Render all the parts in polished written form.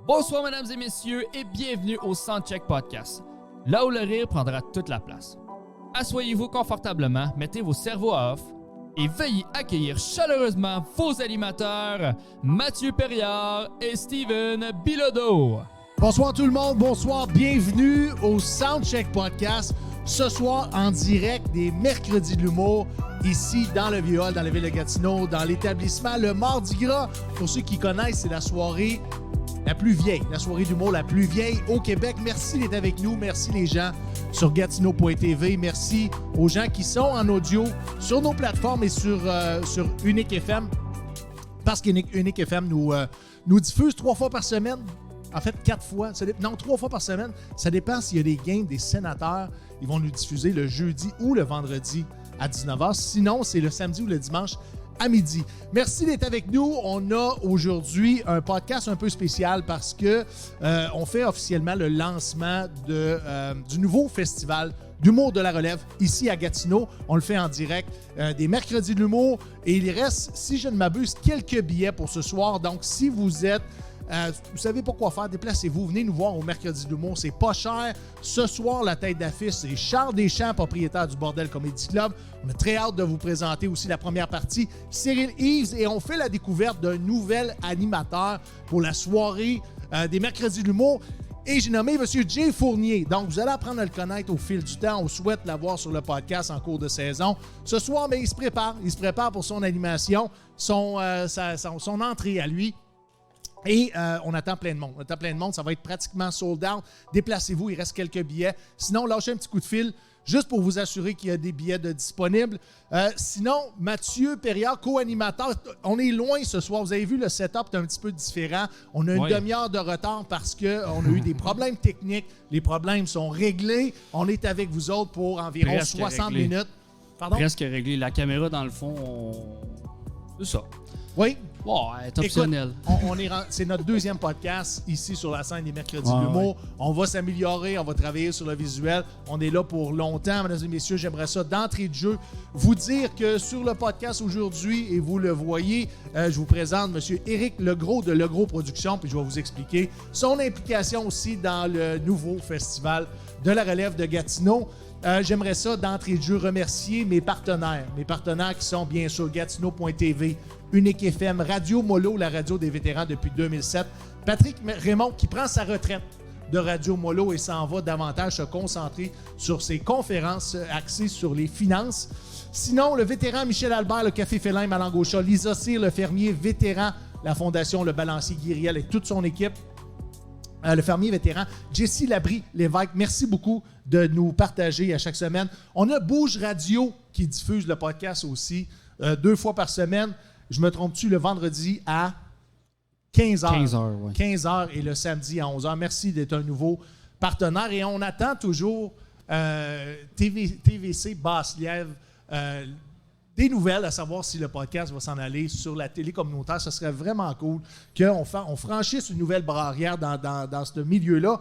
Bonsoir mesdames et messieurs et bienvenue au Soundcheck Podcast, là où le rire prendra toute la place. Asseyez-vous confortablement, mettez vos cerveaux à off et veuillez accueillir chaleureusement vos animateurs, Mathieu Perriard et Steven Bilodeau. Bonsoir tout le monde, bonsoir, bienvenue au Soundcheck Podcast. Ce soir, en direct des Mercredis de l'humour, ici dans le Vieux-Hall, dans la ville de Gatineau, dans l'établissement Le Mardi Gras. Pour ceux qui connaissent, c'est la soirée la plus vieille, la soirée d'humour la plus vieille au Québec. Merci d'être avec nous, merci les gens sur Gatineau.tv, merci aux gens qui sont en audio sur nos plateformes et sur Unique FM, parce qu'Unique FM nous diffuse 3 fois par semaine. En fait, 4 fois. 3 fois par semaine. Ça dépend s'il y a des games des sénateurs. Ils vont nous diffuser le jeudi ou le vendredi à 19h. Sinon, c'est le samedi ou le dimanche à midi. Merci d'être avec nous. On a aujourd'hui un podcast un peu spécial parce que on fait officiellement le lancement du nouveau festival d'humour de la relève ici à Gatineau. On le fait en direct des Mercredis de l'humour et il reste, si je ne m'abuse, quelques billets pour ce soir. Donc, si vous êtes vous savez pas quoi faire, déplacez-vous, venez nous voir au Mercredi de l'humour, c'est pas cher. Ce soir, la tête d'affiche, c'est Charles Deschamps, propriétaire du Bordel Comedy Club. On a très hâte de vous présenter aussi la première partie, Cyril Eves, et on fait la découverte d'un nouvel animateur pour la soirée des Mercredis de l'humour. Et j'ai nommé M. Jay Fournier. Donc, vous allez apprendre à le connaître au fil du temps. On souhaite l'avoir sur le podcast en cours de saison. Ce soir, mais il se prépare pour son animation, son entrée à lui. Et on attend plein de monde. Ça va être pratiquement sold out. Déplacez-vous, il reste quelques billets. Sinon, lâchez un petit coup de fil juste pour vous assurer qu'il y a des billets disponibles. Sinon, Mathieu Perriard, co-animateur, on est loin ce soir. Vous avez vu, le setup est un petit peu différent. On a une demi-heure de retard parce qu'on a eu des problèmes techniques. Les problèmes sont réglés. On est avec vous autres pour environ presque 60 minutes. Pardon? Presque réglé. La caméra, dans le fond, c'est ça. Oui. Wow, elle est optionnelle. C'est notre deuxième podcast ici sur la scène des Mercredis de l'humour. Ouais. On va s'améliorer, on va travailler sur le visuel. On est là pour longtemps, mesdames et messieurs. J'aimerais ça, d'entrée de jeu, vous dire que sur le podcast aujourd'hui, et vous le voyez, je vous présente M. Éric Legros de Legros Productions, puis je vais vous expliquer son implication aussi dans le nouveau festival de la relève de Gatineau. J'aimerais ça, d'entrée de jeu, remercier mes partenaires qui sont bien sûr Gatineau.tv, Unique FM, Radio Molo, la radio des vétérans depuis 2007. Patrick Raymond qui prend sa retraite de Radio Molo et s'en va davantage se concentrer sur ses conférences axées sur les finances. Sinon, le vétéran Michel Albert, le Café Félin, Malangocha, Lisa Cyr, le fermier vétéran, la Fondation Le Balancier Guiriel et toute son équipe. Le fermier vétéran, Jessie Labrie-Lévesque, merci beaucoup de nous partager à chaque semaine. On a Bouge Radio qui diffuse le podcast aussi 2 fois par semaine. Je me trompe-tu, le vendredi à 15h. 15h, oui. 15h et le samedi à 11h. Merci d'être un nouveau partenaire. Et on attend toujours TVC Basse-Lièvre des nouvelles, à savoir si le podcast va s'en aller sur la télé communautaire. Ce serait vraiment cool qu'on franchisse une nouvelle barrière dans ce milieu-là.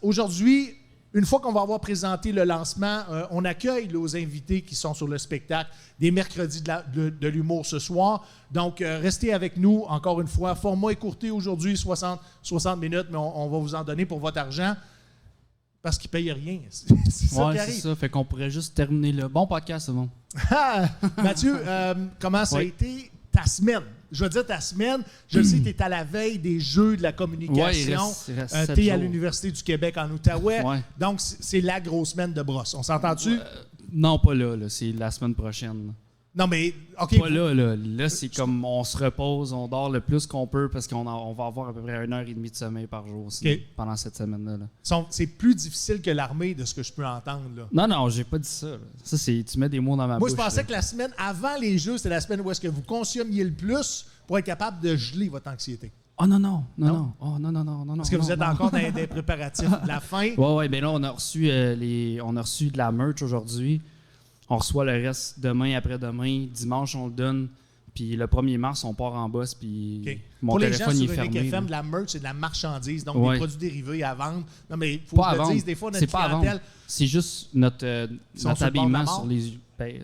Aujourd'hui, une fois qu'on va avoir présenté le lancement, on accueille nos invités qui sont sur le spectacle des Mercredis de l'humour ce soir. Donc, restez avec nous, encore une fois. Format écourté aujourd'hui, 60 minutes, mais on va vous en donner pour votre argent. Parce qu'ils ne payent rien. C'est ça qui arrive. C'est ça. Fait qu'on pourrait juste terminer le bon podcast, c'est bon. Mathieu, comment ça a été ta semaine? Je veux dire ta semaine. Je sais que tu es à la veille des Jeux de la communication. Tu es à l'Université du Québec en Outaouais. Ouais. Donc, c'est la grosse semaine de brosse. On s'entend-tu? Non, pas là. C'est la semaine prochaine. Non, mais OK. Pas là. Là, c'est comme on se repose, on dort le plus qu'on peut parce qu'on va avoir à peu près 1h30 de sommeil par jour pendant cette semaine-là. Là. C'est plus difficile que l'armée de ce que je peux entendre. Là. Non, j'ai pas dit ça. Là. Ça, tu mets des mots dans ma bouche. Moi, je pensais que la semaine avant les Jeux, c'était la semaine où est-ce que vous consommiez le plus pour être capable de geler votre anxiété. Oh non. Oh non. Parce que vous êtes encore dans des préparatifs de la fin. Ouais, ben là, on a reçu de la merch aujourd'hui. On reçoit le reste demain, après-demain. Dimanche, on le donne Puis le 1er mars, on part en boss, puis OK. mon Pour les téléphone gens il sur est Unique fermé. FM, là. de la merch, c'est de la marchandise, donc Ouais. des produits dérivés à vendre. Non, mais il faut Pas que à je le vendre. dise, des fois, notre C'est pas à clientèle, vendre. C'est juste notre sont sur le bord de la habillement mort. sur les yeux. Ben,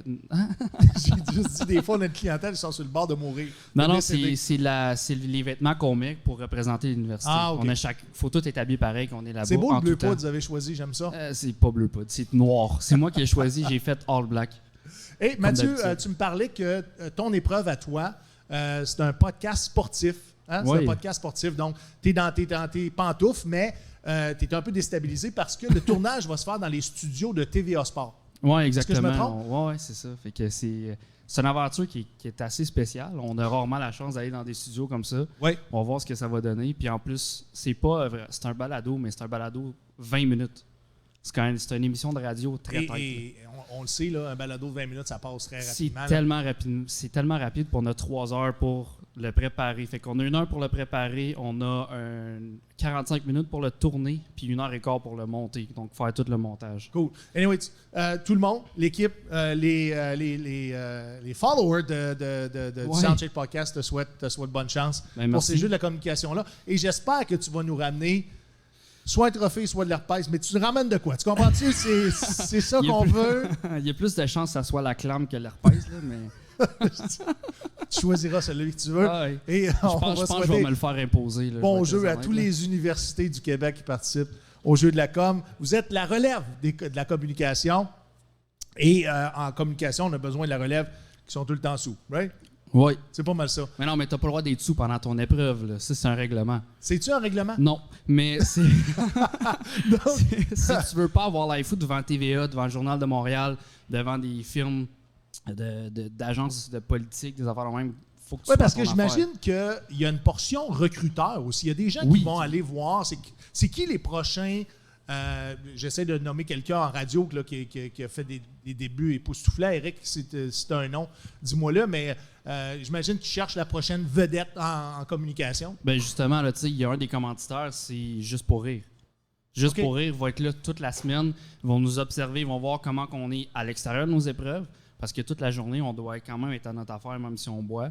j'ai juste dit des fois, notre clientèle, ils sont sur le bord de mourir. non, De non, décéder. c'est les vêtements qu'on met pour représenter l'université. Ah, OK. On a faut tout être habillé pareil, qu'on est là-bas. C'est beau en le bleu tout temps. poudre, vous avez choisi, j'aime ça. C'est pas bleu poudre, c'est noir. C'est moi qui ai choisi, j'ai fait all black. Hey, Mathieu, d'habitude. tu me parlais que ton épreuve à toi, c'est un podcast sportif. Hein? C'est Oui. un podcast sportif. Donc, tu es dans tes pantoufles, mais tu es un peu déstabilisé parce que le tournage va se faire dans les studios de TVA Sport. Oui, Est-ce que je me exactement. Ouais, c'est ça. Fait que c'est une aventure qui est assez spéciale. On a rarement la chance d'aller dans des studios comme ça. Oui. On va voir ce que ça va donner. Puis en plus, c'est un balado, mais c'est un balado 20 minutes. C'est une émission de radio très tête. Et on le sait, là, un balado de 20 minutes, ça passe très C'est rapidement. là. tellement rapide. C'est tellement rapide qu'on a 3 heures pour le préparer. Fait qu'on a 1 heure pour le préparer, on a 45 minutes pour le tourner, puis 1 heure et quart pour le monter. Donc, faire tout le montage. Cool. Anyway, tout le monde, l'équipe, les followers du Ouais. Soundcheck Podcast te souhaitent bonne chance Ben, pour merci. ces jeux de la communication-là. Et j'espère que tu vas nous ramener soit un trophée, soit de l'herpès, mais tu nous ramènes de quoi? Tu comprends-tu? C'est ça Il y a qu'on plus- veut. Il y a plus de chances que ça soit la clame que l'herpès, là, mais Tu choisiras celui que tu veux. Ah ouais. Et je on pense va que je vais souhaiter me le faire imposer. Là, bon je vais jeu être à honnête, tous là. les universités du Québec qui participent au jeu de la com. Vous êtes la relève de la communication. Et en communication, on a besoin de la relève qui sont tout le temps sous. Right? Oui. C'est pas mal ça. Mais non, mais t'as pas le droit d'être sous pendant ton épreuve. Là. Ça, c'est un règlement. C'est-tu un règlement? Non, mais c'est... Donc, si tu veux pas avoir l'iFoot devant TVA, devant le Journal de Montréal, devant des firmes d'agences de politique, des affaires de même, faut que tu oui, parce fasses que ton affaire. j'imagine qu'il y a une portion recruteur aussi. Il y a des gens Oui. qui vont aller voir. C'est qui les prochains? J'essaie de nommer quelqu'un en radio là, qui a fait des débuts époustouflés. Eric, c'est un nom. Dis-moi-le, mais j'imagine qu'il cherche la prochaine vedette en communication. Ben justement, là, tu sais, il y a un des commanditaires, c'est Juste pour rire. Juste OK. pour rire va être là toute la semaine. Ils vont nous observer, ils vont voir comment on est à l'extérieur de nos épreuves. Parce que toute la journée, on doit quand même être à notre affaire, même si on boit.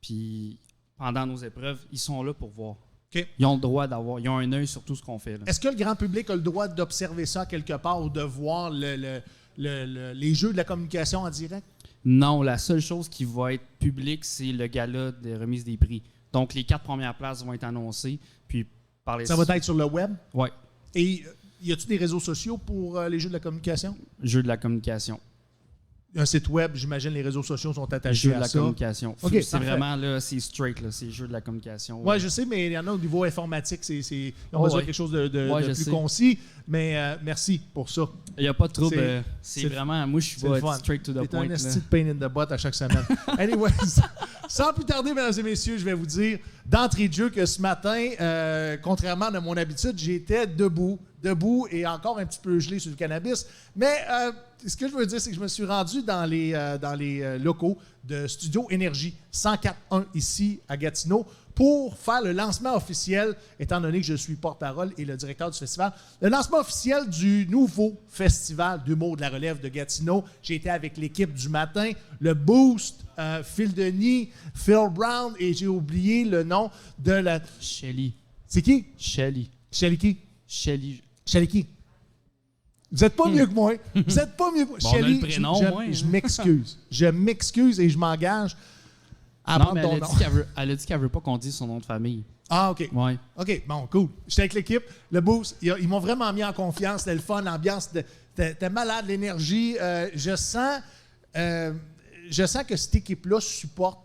Puis pendant nos épreuves, ils sont là pour voir. OK. Ils ont le droit ils ont un œil sur tout ce qu'on fait. Là. Est-ce que le grand public a le droit d'observer ça quelque part ou de voir les jeux de la communication en direct? Non, la seule chose qui va être publique, c'est le gala de remise des prix. Donc, les 4 premières places vont être annoncées. Puis, par les Ça va être sur le web? Oui, Et y a-tu des réseaux sociaux pour les jeux de la communication? jeu de la communication. Un site web, j'imagine les réseaux sociaux sont attachés Jeu de à la ça. communication. OK, C'est parfait. vraiment, là, c'est straight, là. C'est jeu de la communication. Oui, je sais, mais il y en a au niveau informatique. Ils ont Oh, besoin ouais. de quelque chose de Ouais, je plus sais. concis. Mais merci pour ça. Il n'y a pas de trouble. C'est- C'est c'est- vraiment... Moi, je suis C'est le pas fun. straight to the C'est point. un là. esti de pain in the butt à chaque semaine. Anyways, sans plus tarder, mesdames et messieurs, je vais vous dire d'entrée de jeu que ce matin, contrairement à mon habitude, j'étais debout et encore un petit peu gelé sur le cannabis. Mais ce que je veux dire, c'est que je me suis rendu dans les locaux de Studio Énergie 104.1 ici à Gatineau pour faire le lancement officiel, étant donné que je suis porte-parole et le directeur du festival, le lancement officiel du nouveau festival d'humour de la relève de Gatineau. J'ai été avec l'équipe du matin, le Boost, Phil Denis, Phil Brown, et j'ai oublié le nom de la... Shelly. C'est qui? Shelly. Shelly qui? Shelly. Shelly qui? Vous n'êtes pas mieux que moi. Vous n'êtes pas mieux que moi. Bon, on a Shelly, le prénom, je ouais, hein. m'excuse. Je m'excuse et je m'engage à Non, prendre mais ton elle nom. a dit qu'elle veut pas qu'on dise son nom de famille. Ah, OK. Ouais. OK, bon, cool. J'étais avec l'équipe. Le Boost, ils m'ont vraiment mis en confiance. C'était le fun, l'ambiance. T'es malade, l'énergie. Je sens que cette équipe-là supporte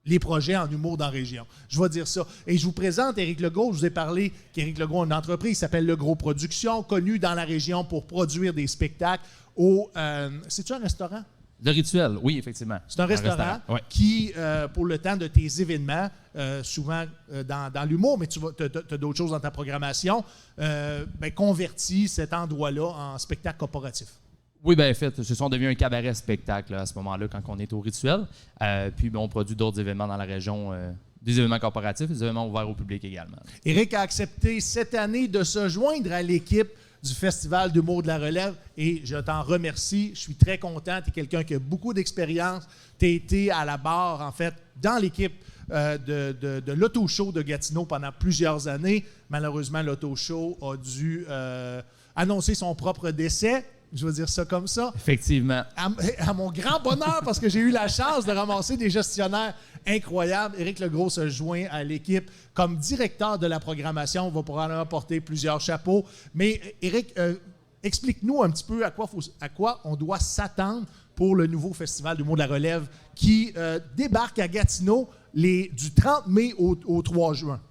les projets en humour dans la région. Je vais dire ça. Et je vous présente Éric Legros. Je vous ai parlé qu'Éric Legros a une entreprise qui s'appelle Legros Productions, connue dans la région pour produire des spectacles au... c'est-tu un restaurant? Le rituel, oui, effectivement. C'est un restaurant ouais. qui, pour le temps de tes événements, souvent dans l'humour, mais tu as d'autres choses dans ta programmation, convertit cet endroit-là en spectacle corporatif. Oui, bien, en fait, ce sont devenus un cabaret spectacle là, à ce moment-là, quand on est au rituel. Puis, on produit d'autres événements dans la région, des événements corporatifs, des événements ouverts au public également. Éric a accepté cette année de se joindre à l'équipe du Festival d'humour de la relève et je t'en remercie. Je suis très content. Tu es quelqu'un qui a beaucoup d'expérience. Tu as été à la barre, en fait, dans l'équipe de l'Auto-Show de Gatineau pendant plusieurs années. Malheureusement, l'Auto-Show a dû annoncer son propre décès. Je vais dire ça comme ça. Effectivement. À mon grand bonheur, parce que j'ai eu la chance de ramasser des gestionnaires incroyables. Éric Legros se joint à l'équipe comme directeur de la programmation. On va probablement porter plusieurs chapeaux. Mais Éric, explique-nous un petit peu à quoi on doit s'attendre pour le nouveau Festival d'humour de la relève qui débarque à Gatineau du 30 mai au 3 juin.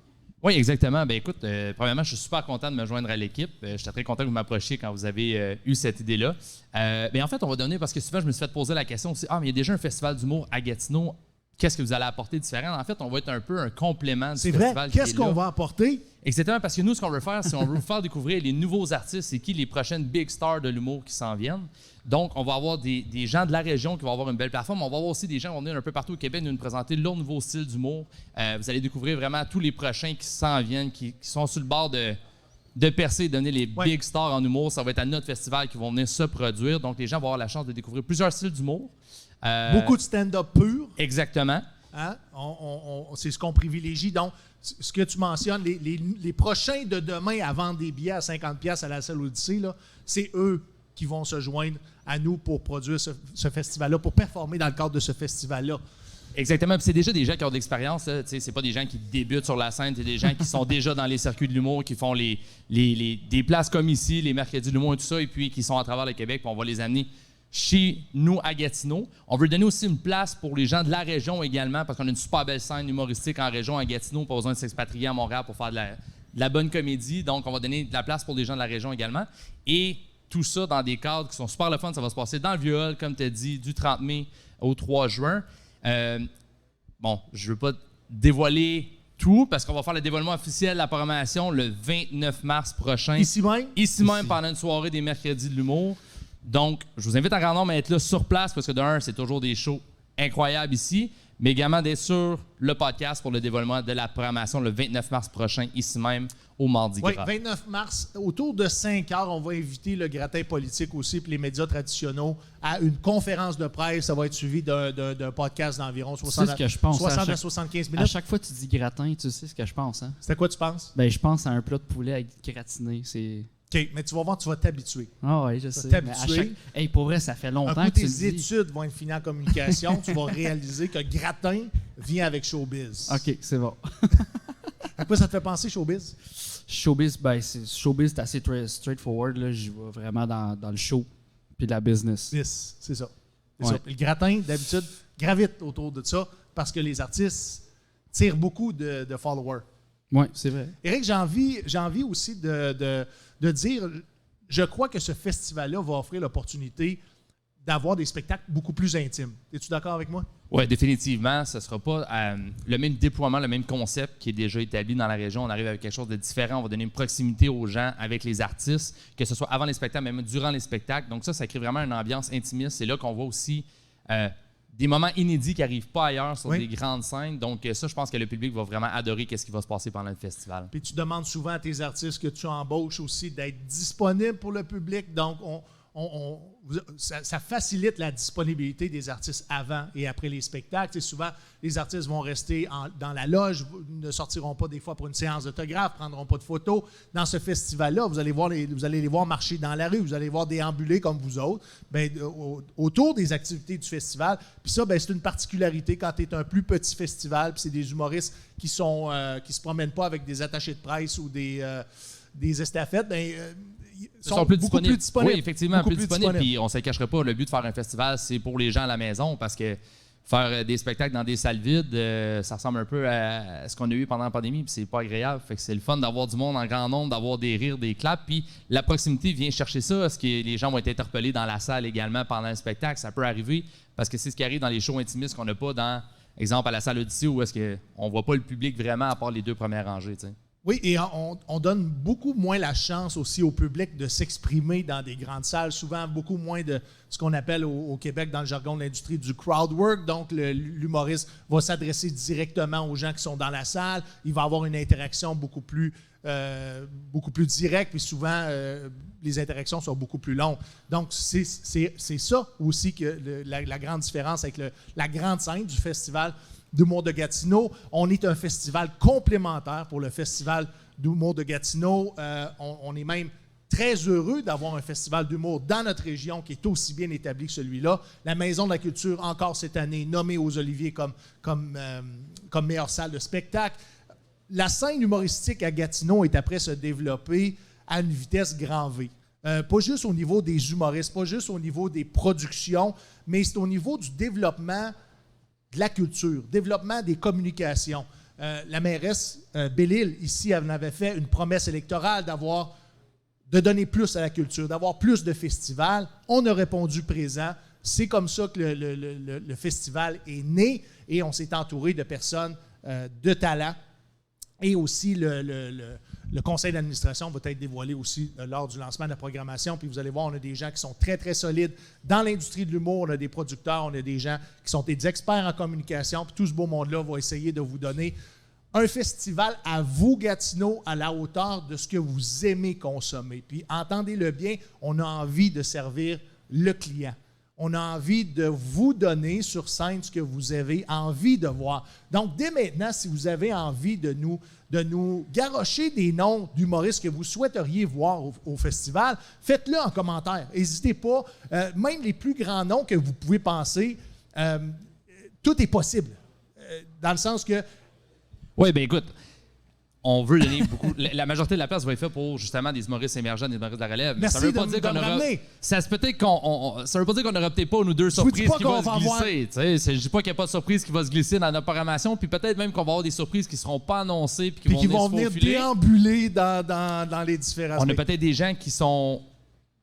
Oui, exactement. Ben écoute, premièrement, je suis super content de me joindre à l'équipe. J'étais très content que vous m'approchiez quand vous avez eu cette idée-là. En fait, on va donner, parce que souvent, je me suis fait poser la question aussi, mais il y a déjà un festival d'humour à Gatineau. Qu'est-ce que vous allez apporter différent? En fait, on va être un peu un complément du festival. C'est vrai. Qu'est-ce qu'on va apporter? Exactement, parce que nous, ce qu'on veut faire, c'est on veut vous faire découvrir les nouveaux artistes, c'est qui les prochaines big stars de l'humour qui s'en viennent. Donc, on va avoir des gens de la région qui vont avoir une belle plateforme. On va avoir aussi des gens qui vont venir un peu partout au Québec nous présenter leur nouveau style d'humour. Vous allez découvrir vraiment tous les prochains qui s'en viennent, qui sont sur le bord de percer, de donner les big stars en humour. Ça va être à notre festival qui vont venir se produire. Donc, les gens vont avoir la chance de découvrir plusieurs styles d'humour. Beaucoup de stand-up pur. Exactement. Hein? C'est ce qu'on privilégie. Donc, ce que tu mentionnes, les prochains de demain à vendre des billets à 50$ à la salle Odyssée, c'est eux qui vont se joindre à nous pour produire ce festival-là, pour performer dans le cadre de ce festival-là. Exactement. Puis c'est déjà des gens qui ont de l'expérience. C'est pas des gens qui débutent sur la scène, c'est des gens qui sont déjà dans les circuits de l'humour, qui font des places comme ici, les mercredis de l'humour et tout ça, et puis qui sont à travers le Québec, puis on va les amener chez nous à Gatineau. On veut donner aussi une place pour les gens de la région également, parce qu'on a une super belle scène humoristique en région à Gatineau, pas besoin de s'expatrier à Montréal pour faire de la bonne comédie. Donc, on va donner de la place pour les gens de la région également. Et tout ça dans des cadres qui sont super le fun. Ça va se passer dans le Vieux-Hall, comme tu as dit, du 30 mai au 3 juin. Je ne veux pas dévoiler tout, parce qu'on va faire le dévoilement officiel de la programmation le 29 mars prochain. Ici même? Ici même, pendant une soirée des mercredis de l'humour. Donc, je vous invite en grand nombre à être là sur place, parce que d'un, c'est toujours des shows incroyables ici, mais également d'être sur le podcast pour le dévoilement de la programmation le 29 mars prochain, ici même, au Mardi Gras. Oui, 29 mars, autour de 5 heures, on va inviter le gratin politique aussi, puis les médias traditionnels à une conférence de presse. Ça va être suivi d'un podcast d'environ 60 à 75 minutes. À chaque fois que tu dis gratin, tu sais ce que je pense. Hein? C'est à quoi tu penses? Ben, je pense à un plat de poulet avec gratiné. C'est... OK, mais tu vas voir, tu vas t'habituer. Ah oui, je sais. T'habituer. Hey, pour vrai, ça fait longtemps un coup, que tu tes dis. études vont être finies en communication. Tu vas réaliser que gratin vient avec showbiz. OK, c'est bon. À quoi ça te fait penser, showbiz? Showbiz, c'est assez straightforward. Là. J'y vais vraiment dans le show puis la business. C'est ça. Ouais. Ça. Le gratin, d'habitude, gravite autour de ça parce que les artistes tirent beaucoup de followers. Oui, c'est vrai. Éric, j'ai envie aussi de dire, je crois que ce festival-là va offrir l'opportunité d'avoir des spectacles beaucoup plus intimes. Es-tu d'accord avec moi? Oui, définitivement. Ce ne sera pas le même déploiement, le même concept qui est déjà établi dans la région. On arrive avec quelque chose de différent. On va donner une proximité aux gens avec les artistes, que ce soit avant les spectacles, même durant les spectacles. Donc ça crée vraiment une ambiance intimiste. C'est là qu'on voit aussi des moments inédits qui n'arrivent pas ailleurs sur des grandes scènes. Donc ça, je pense que le public va vraiment adorer ce qui va se passer pendant le festival. Puis tu demandes souvent à tes artistes que tu embauches aussi d'être disponibles pour le public. Donc, ça facilite la disponibilité des artistes avant et après les spectacles. Souvent, les artistes vont rester dans la loge, ne sortiront pas des fois pour une séance d'autographe, ne prendront pas de photos. Dans ce festival-là, vous allez les voir marcher dans la rue, vous allez voir déambuler comme vous autres autour des activités du festival. Puis ça, c'est une particularité quand tu es un plus petit festival, puis c'est des humoristes qui se promènent pas avec des attachés de presse ou des estafettes. Sont plus beaucoup disponibles. plus disponibles. Oui, effectivement, plus disponibles. Puis on ne se cachera pas, le but de faire un festival, c'est pour les gens à la maison, parce que faire des spectacles dans des salles vides, ça ressemble un peu à ce qu'on a eu pendant la pandémie, puis c'est pas agréable. Fait que c'est le fun d'avoir du monde en grand nombre, d'avoir des rires, des claps, puis la proximité vient chercher ça. Est-ce que les gens vont être interpellés dans la salle également pendant le spectacle? Ça peut arriver, parce que c'est ce qui arrive dans les shows intimistes qu'on n'a pas dans, exemple, à la salle Odyssée, où est-ce qu'on ne voit pas le public vraiment à part les deux premières rangées, t'sais. Oui, et on donne beaucoup moins la chance aussi au public de s'exprimer dans des grandes salles, souvent beaucoup moins de ce qu'on appelle au Québec, dans le jargon de l'industrie, du crowd work. Donc, l'humoriste va s'adresser directement aux gens qui sont dans la salle. Il va avoir une interaction beaucoup plus directe, puis souvent, les interactions sont beaucoup plus longues. Donc, c'est ça aussi que la grande différence avec la grande scène du festival d'humour de Gatineau. On est un festival complémentaire pour le Festival d'humour de Gatineau. On est même très heureux d'avoir un festival d'humour dans notre région qui est aussi bien établi que celui-là. La Maison de la Culture, encore cette année, nommée aux Oliviers comme meilleure salle de spectacle. La scène humoristique à Gatineau est après se développer à une vitesse grand V. Pas juste au niveau des humoristes, pas juste au niveau des productions, mais c'est au niveau du développement de la culture, développement des communications. La mairesse Belle-Île, ici, elle avait fait une promesse électorale de donner plus à la culture, d'avoir plus de festivals. On a répondu présent. C'est comme ça que le festival est né et on s'est entouré de personnes de talent. Et aussi, le conseil d'administration va être dévoilé aussi lors du lancement de la programmation. Puis vous allez voir, on a des gens qui sont très, très solides dans l'industrie de l'humour. On a des producteurs, on a des gens qui sont des experts en communication. Puis tout ce beau monde-là va essayer de vous donner un festival à vous, Gatineau, à la hauteur de ce que vous aimez consommer. Puis entendez-le bien, on a envie de servir le client. On a envie de vous donner sur scène ce que vous avez envie de voir. Donc, dès maintenant, si vous avez envie de nous garrocher des noms d'humoristes que vous souhaiteriez voir au festival, faites-le en commentaire. N'hésitez pas. Même les plus grands noms que vous pouvez penser, tout est possible. Dans le sens que... Oui, bien écoute, on veut donner beaucoup. La majorité de la place va être faite pour justement des humoristes émergents, des humoristes de la relève. Merci ça veut pas dire qu'on aura. Ça veut pas dire qu'on n'aura peut-être pas une ou deux surprises qui vont se glisser. Je dis pas qu'il n'y a pas de surprise qui va se glisser dans notre programmation, puis peut-être même qu'on va avoir des surprises qui ne seront pas annoncées puis qui vont venir déambuler dans les différents. On a peut-être des gens qui sont,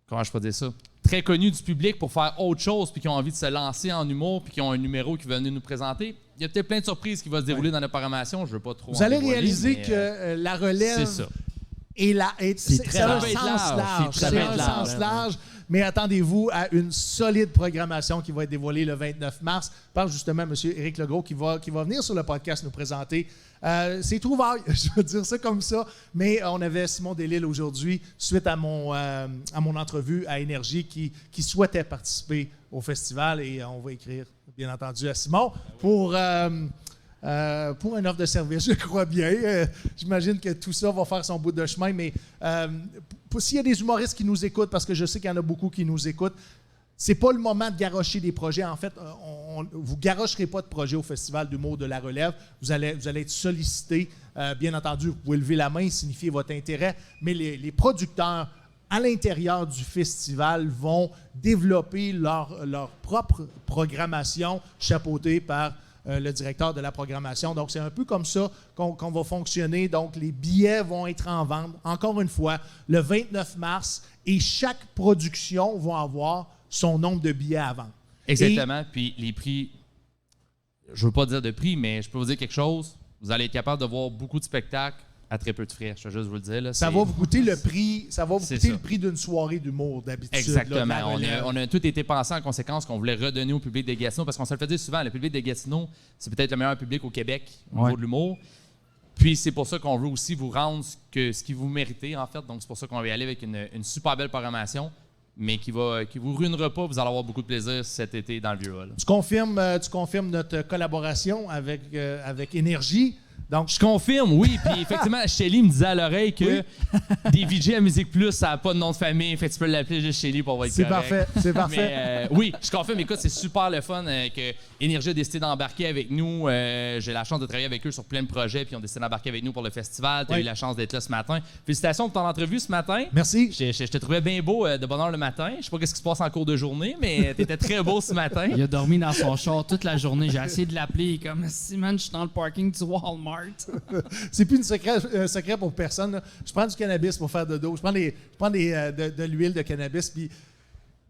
comment je peux dire ça, très connus du public pour faire autre chose puis qui ont envie de se lancer en humour puis qui ont un numéro qui veut venir nous présenter. Il y a peut-être plein de surprises qui vont se dérouler dans la programmation. Je ne veux pas trop. Vous allez réaliser que la relève c'est un sens large. C'est un sens large. Mais attendez-vous à une solide programmation qui va être dévoilée le 29 mars par justement M. Éric Legros qui va venir sur le podcast nous présenter. C'est trouvaille, je veux dire ça comme ça. Mais on avait Simon Delisle aujourd'hui, suite à mon entrevue à Énergie, qui souhaitait participer au festival. Et on va écrire, bien entendu, à Simon pour une offre de service, je crois bien. J'imagine que tout ça va faire son bout de chemin, mais s'il y a des humoristes qui nous écoutent, parce que je sais qu'il y en a beaucoup qui nous écoutent, c'est pas le moment de garrocher des projets. En fait, vous garrocherez pas de projet au Festival d'humour de la relève. Vous allez être sollicité. Bien entendu, vous pouvez lever la main et signifier votre intérêt, mais les producteurs à l'intérieur du festival vont développer leur propre programmation chapeautée par le directeur de la programmation. Donc, c'est un peu comme ça qu'on va fonctionner. Donc, les billets vont être en vente, encore une fois, le 29 mars, et chaque production va avoir son nombre de billets à vendre. Exactement. Puis les prix, je ne veux pas dire de prix, mais je peux vous dire quelque chose. Vous allez être capable de voir beaucoup de spectacles à très peu de frais. Je vais juste vous le dire. Là, ça va vous coûter le prix. Ça va vous coûter le prix d'une soirée d'humour d'habitude. Exactement. On a tout été pensé en conséquence qu'on voulait redonner au public de Gatineau, parce qu'on se le fait dire souvent, le public de Gatineau, c'est peut-être le meilleur public au Québec au niveau de l'humour. Puis c'est pour ça qu'on veut aussi vous rendre ce que vous méritez, en fait. Donc c'est pour ça qu'on va y aller avec une super belle programmation, mais qui vous ruinera pas. Vous allez avoir beaucoup de plaisir cet été dans le Vieux Hall. Tu confirmes notre collaboration avec Énergie. Donc, je confirme, oui. Puis effectivement, Shelly me disait à l'oreille que des VJ à Musique Plus, ça n'a pas de nom de famille. Fait que tu peux l'appeler juste Shelly pour être correct. C'est parfait. Mais, oui, je confirme. Écoute, c'est super le fun que Énergie a décidé d'embarquer avec nous. J'ai la chance de travailler avec eux sur plein de projets, puis ils ont décidé d'embarquer avec nous pour le festival. Tu as eu la chance d'être là ce matin. Félicitations pour ton entrevue ce matin. Merci. Je te trouvais bien beau de bonne heure le matin. Je sais pas ce qui se passe en cours de journée, mais tu étais très beau ce matin. Il a dormi dans son char toute la journée. J'ai essayé de l'appeler. Comme si, man, je suis dans le parking du Walmart. C'est plus un secret pour personne. Là. Je prends du cannabis pour faire dodo. Je prends de l'huile de cannabis. Puis, tu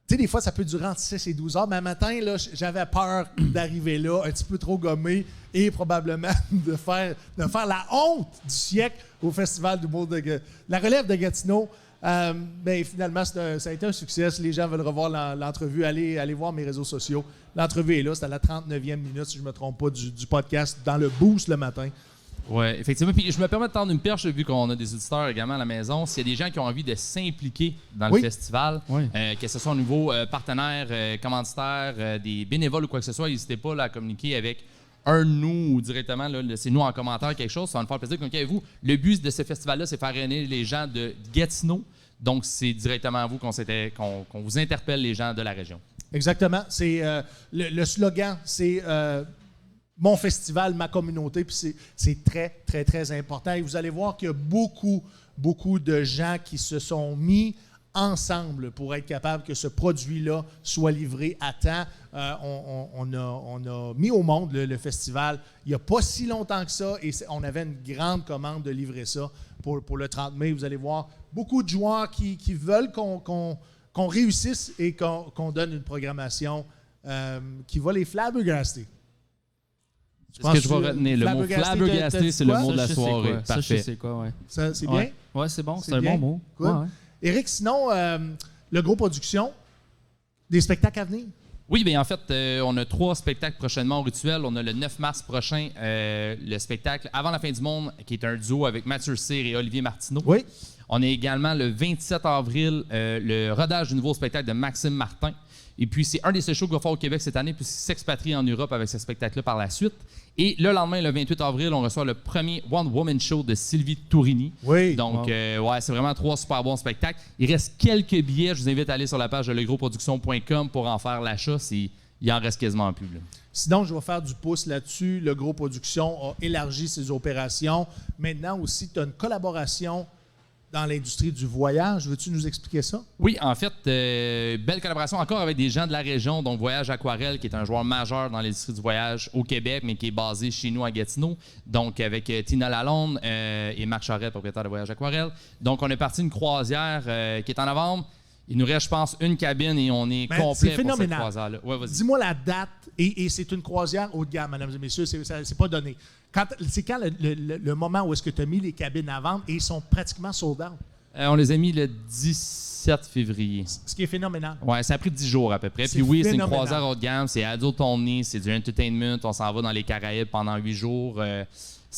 sais, des fois, ça peut durer entre 6 et 12 heures. Mais un matin, là, j'avais peur d'arriver là, un petit peu trop gommé, et probablement de faire la honte du siècle au Festival d'humour de la relève de Gatineau. Ben, finalement, ça a été un succès. Si les gens veulent revoir l'entrevue, allez voir mes réseaux sociaux. L'entrevue est là. C'est à la 39e minute, si je ne me trompe pas, du podcast dans le Boost le matin. Oui, effectivement. Puis je me permets de tendre une perche, vu qu'on a des auditeurs également à la maison. S'il y a des gens qui ont envie de s'impliquer dans le festival, que ce soit au niveau partenaire, commanditaire, des bénévoles ou quoi que ce soit, n'hésitez pas là, à communiquer avec un de nous ou directement, là, c'est nous en commentaire quelque chose, ça va nous faire plaisir. Comme vous, le but de ce festival-là, c'est faire rayonner les gens de Gatineau. Donc, c'est directement à vous qu'on vous interpelle, les gens de la région. Exactement. C'est le slogan, c'est mon festival, ma communauté, puis c'est très, très, très important. Et vous allez voir qu'il y a beaucoup de gens qui se sont mis ensemble pour être capable que ce produit-là soit livré à temps. On a mis au monde le festival il n'y a pas si longtemps que ça et on avait une grande commande de livrer ça pour le 30 mai. Vous allez voir beaucoup de joueurs qui veulent qu'on réussisse et qu'on donne une programmation qui va les flabbergaster. C'est ce que je vais retenir. Le mot flabbergasté, c'est le mot de la soirée. Ça, je sais quoi, ouais. Ça, c'est bien? Ouais, c'est bon. C'est un bon mot. Cool. Ouais. Éric, sinon, le gros production, des spectacles à venir? Oui, bien en fait, on a 3 spectacles prochainement au Rituel. On a le 9 mars prochain, le spectacle Avant la fin du monde, qui est un duo avec Mathieu Cyr et Olivier Martineau. Oui. On a également le 27 avril, le rodage du nouveau spectacle de Maxime Martin. Et puis, c'est un des seuls shows qu'il va faire au Québec cette année, puis il s'expatrie en Europe avec ce spectacle-là par la suite. Et le lendemain, le 28 avril, on reçoit le premier One Woman Show de Sylvie Tourini. Oui. Donc, c'est vraiment 3 super bons spectacles. Il reste quelques billets. Je vous invite à aller sur la page de legrosproduction.com pour en faire l'achat. Il en reste quasiment plus. Là. Sinon, je vais faire du pouce là-dessus. Le Gros Production a élargi ses opérations. Maintenant aussi, tu as une collaboration dans l'industrie du voyage. Veux-tu nous expliquer ça? Oui, en fait, belle collaboration encore avec des gens de la région, donc Voyage Aquarelle, qui est un joueur majeur dans l'industrie du voyage au Québec, mais qui est basé chez nous à Gatineau. Donc, avec Tina Lalonde et Marc Charette, propriétaire de Voyage Aquarelle. Donc, on est parti une croisière qui est en novembre. Il nous reste, je pense, une cabine et on est complet pour cette croisière-là. Ouais, vas-y. Dis-moi la date, et c'est une croisière haut de gamme, mesdames et messieurs, c'est pas donné. C'est quand le moment où est-ce que tu as mis les cabines à vendre et ils sont pratiquement sold out? On les a mis le 17 février. Ce qui est phénoménal. Oui, ça a pris 10 jours à peu près. Puis oui, c'est une croisière haut de gamme, c'est adult only, c'est du entertainment, on s'en va dans les Caraïbes pendant 8 jours.